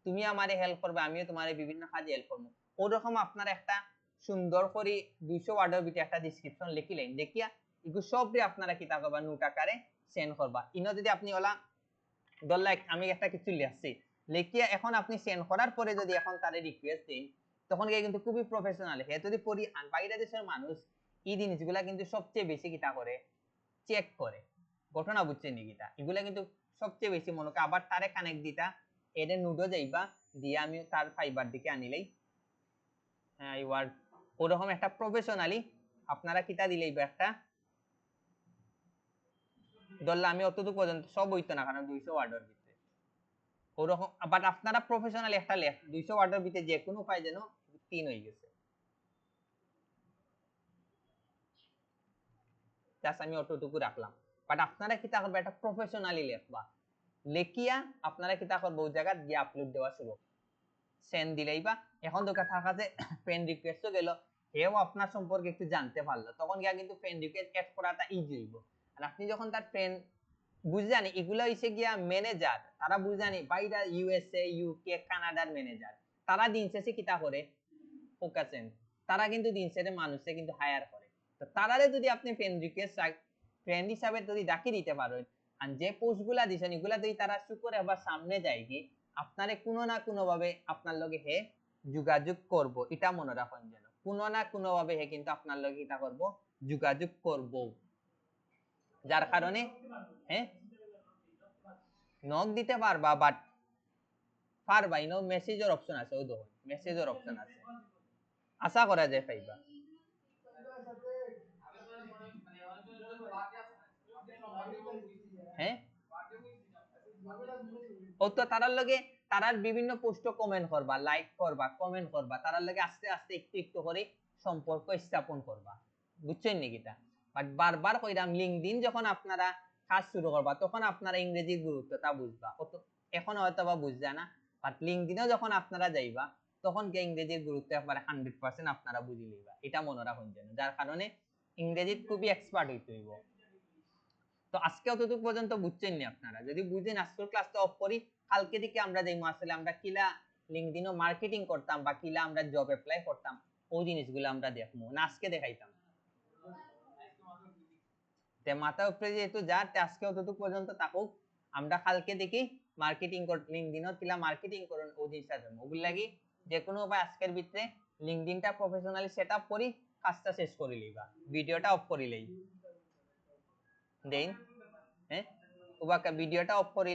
তুমি আমারে হেল্প করবে আমিও তোমারে বিভিন্ন কাজে হেল্প করব। ওরকম আপনার একটা সুন্দর করে 200 ওয়ার্ডের ভিতরে একটা ডেসক্রিপশন লিখিলেন দেখিয়া এগুলো সবই আপনারা কি তা করবা নোট আকারে সেন্ড করবা। ইনো যদি আপনি ওলা ধরলে আমি একটা কিছু লিখছি লিখিয়া এখন আপনি সেন্ড করার পরে যদি এখন তারে রিকোয়েস্ট দেন তখন গিয়ে কিন্তু খুবই প্রফেশনাল হে যদি পরি বাইরের দেশের মানুষ এই জিনিসগুলা কিন্তু সবচেয়ে বেশি কিটা করে চেক করে ঘটনা বুঝছেন নি কিটা এগুলা কিন্তু সবচেয়ে বেশি মনে করে আবার তারে কানেক্ট দিতা এডে নুডো যাইবা দিয়ে আমি তার ফাইবার দিকে আনিলেই হ্যাঁ ওয়ার্ড ওরকম একটা প্রফেশনালি আপনারা কিটা দিলেই একটা ধরলে আমি অতটুকু পর্যন্ত সব হইতো না কারণ 200 ওয়ার্ডের ভিতরে ওরকম বাট আপনারা প্রফেশনালি একটা লেখ 200 ওয়ার্ডের ভিতরে যে কোনো পাই যেন 3 হয়ে গেছে জাস্ট আমি অতটুকু রাখলাম। বাট আপনারা কিটা করবে একটা প্রফেশনালি লেখবা লেখিয়া আপনারা কিটা করবে ওই জায়গা গিয়ে আপলোড দেওয়া শুরু সেন্ড দিলেই বা এখন দরকার থাকা যে ফ্রেন্ড রিকোয়েস্টও গেল হেও আপনার সম্পর্কে একটু জানতে পারলো তখন গিয়া কিন্তু ফ্রেন্ড রিকোয়েস্ট অ্যাড করাটা ইজি হইব। আর আপনি যখন তার ফ্রেন্ড বুঝজানি এগুলা হইছে গিয়া ম্যানেজার, তারা বুঝজানি বাইরা ইউএসএ ইউকে কানাডার ম্যানেজার, তারা দিন শেষে কিতা করে ফোকাসেন, তারা কিন্তু দিন শেষে মানুষে কিন্তু হায়ার করে। তো তারারে যদি আপনি ফ্রেন্ড রিকোয়েস্ট ফ্রেন্ড হিসাবে যদি ডাকি দিতে পারেন, আর যে পোস্ট গুলা দিছেন এগুলা যদি তারা শুকরে আবার সামনে যায় কি আপনারে কোনো না কোনো ভাবে আপনার লগে হে যোগাযোগ করব, এটা মনে রাখুন যেন কোনো না কোনো ভাবে হে কিন্তু আপনার লগে এটা করব, যোগাযোগ করব। যার কারণে হ্যাঁ নক দিতে পারবা, বাট পারবা ইনো মেসেজের অপশন আছে, ওই দেখুন মেসেজের অপশন আছে, আশা করা যায় পাইবা। হ্যাঁ ও তো তারার লগে তারার বিভিন্ন পোস্ট কমেন্ট করবা, লাইক করবা, কমেন্ট করবা, তারার লগে আস্তে আস্তে একটু একটু করে সম্পর্ক স্থাপন করবা, বুঝছেন নাকি? তা বাট বারবার কইরাম লিংকডইন যখন আপনারা কাজ শুরু করবা তখন আপনারা ইংরেজির গুরুত্বটা বুঝবা, এখন হয়তো বা বুঝবা না, বাট লিংকডইনও যখন আপনারা যাইবা তখন কে ইংরেজির গুরুত্ব একবারে 100% আপনারা বুঝি লইবা, এটা মনে রাখুন যেন। যার কারণে ইংরেজিত খুবই এক্সপার্ট হইতে হইব। তো আজকে অতটুকু পর্যন্ত বুঝছেন নি আপনারা? যদি বুঝেন আজকের ক্লাসটা অফ করি, কালকে দিকে আমরা যাইমু আসলে আমরা কিলা লিংকডইনও মার্কেটিং করতাম বা কিলা আমরা জব অ্যাপ্লাই করতাম, ওই জিনিসগুলো আমরা দেখবো না, আজকে দেখাইতাম। তে মাথা উপরে যেহেতু যা, আজকে অতটুকু পর্যন্ত থাকুক, আমরা কালকে দেখি মার্কেটিং লিংকডইনও কিলা মার্কেটিং করুন ওই জিনিসটা দেবো, ওগুলো লাগি যে কোনো উপায় আজকের ভিতরে লিংকডইনটা প্রফেশনালি সেট আপ করি, কাজটা শেষ করে লইবা, ভিডিওটা অফ করিলেই দেন হ্যাঁ, ভিডিওটা অফ করি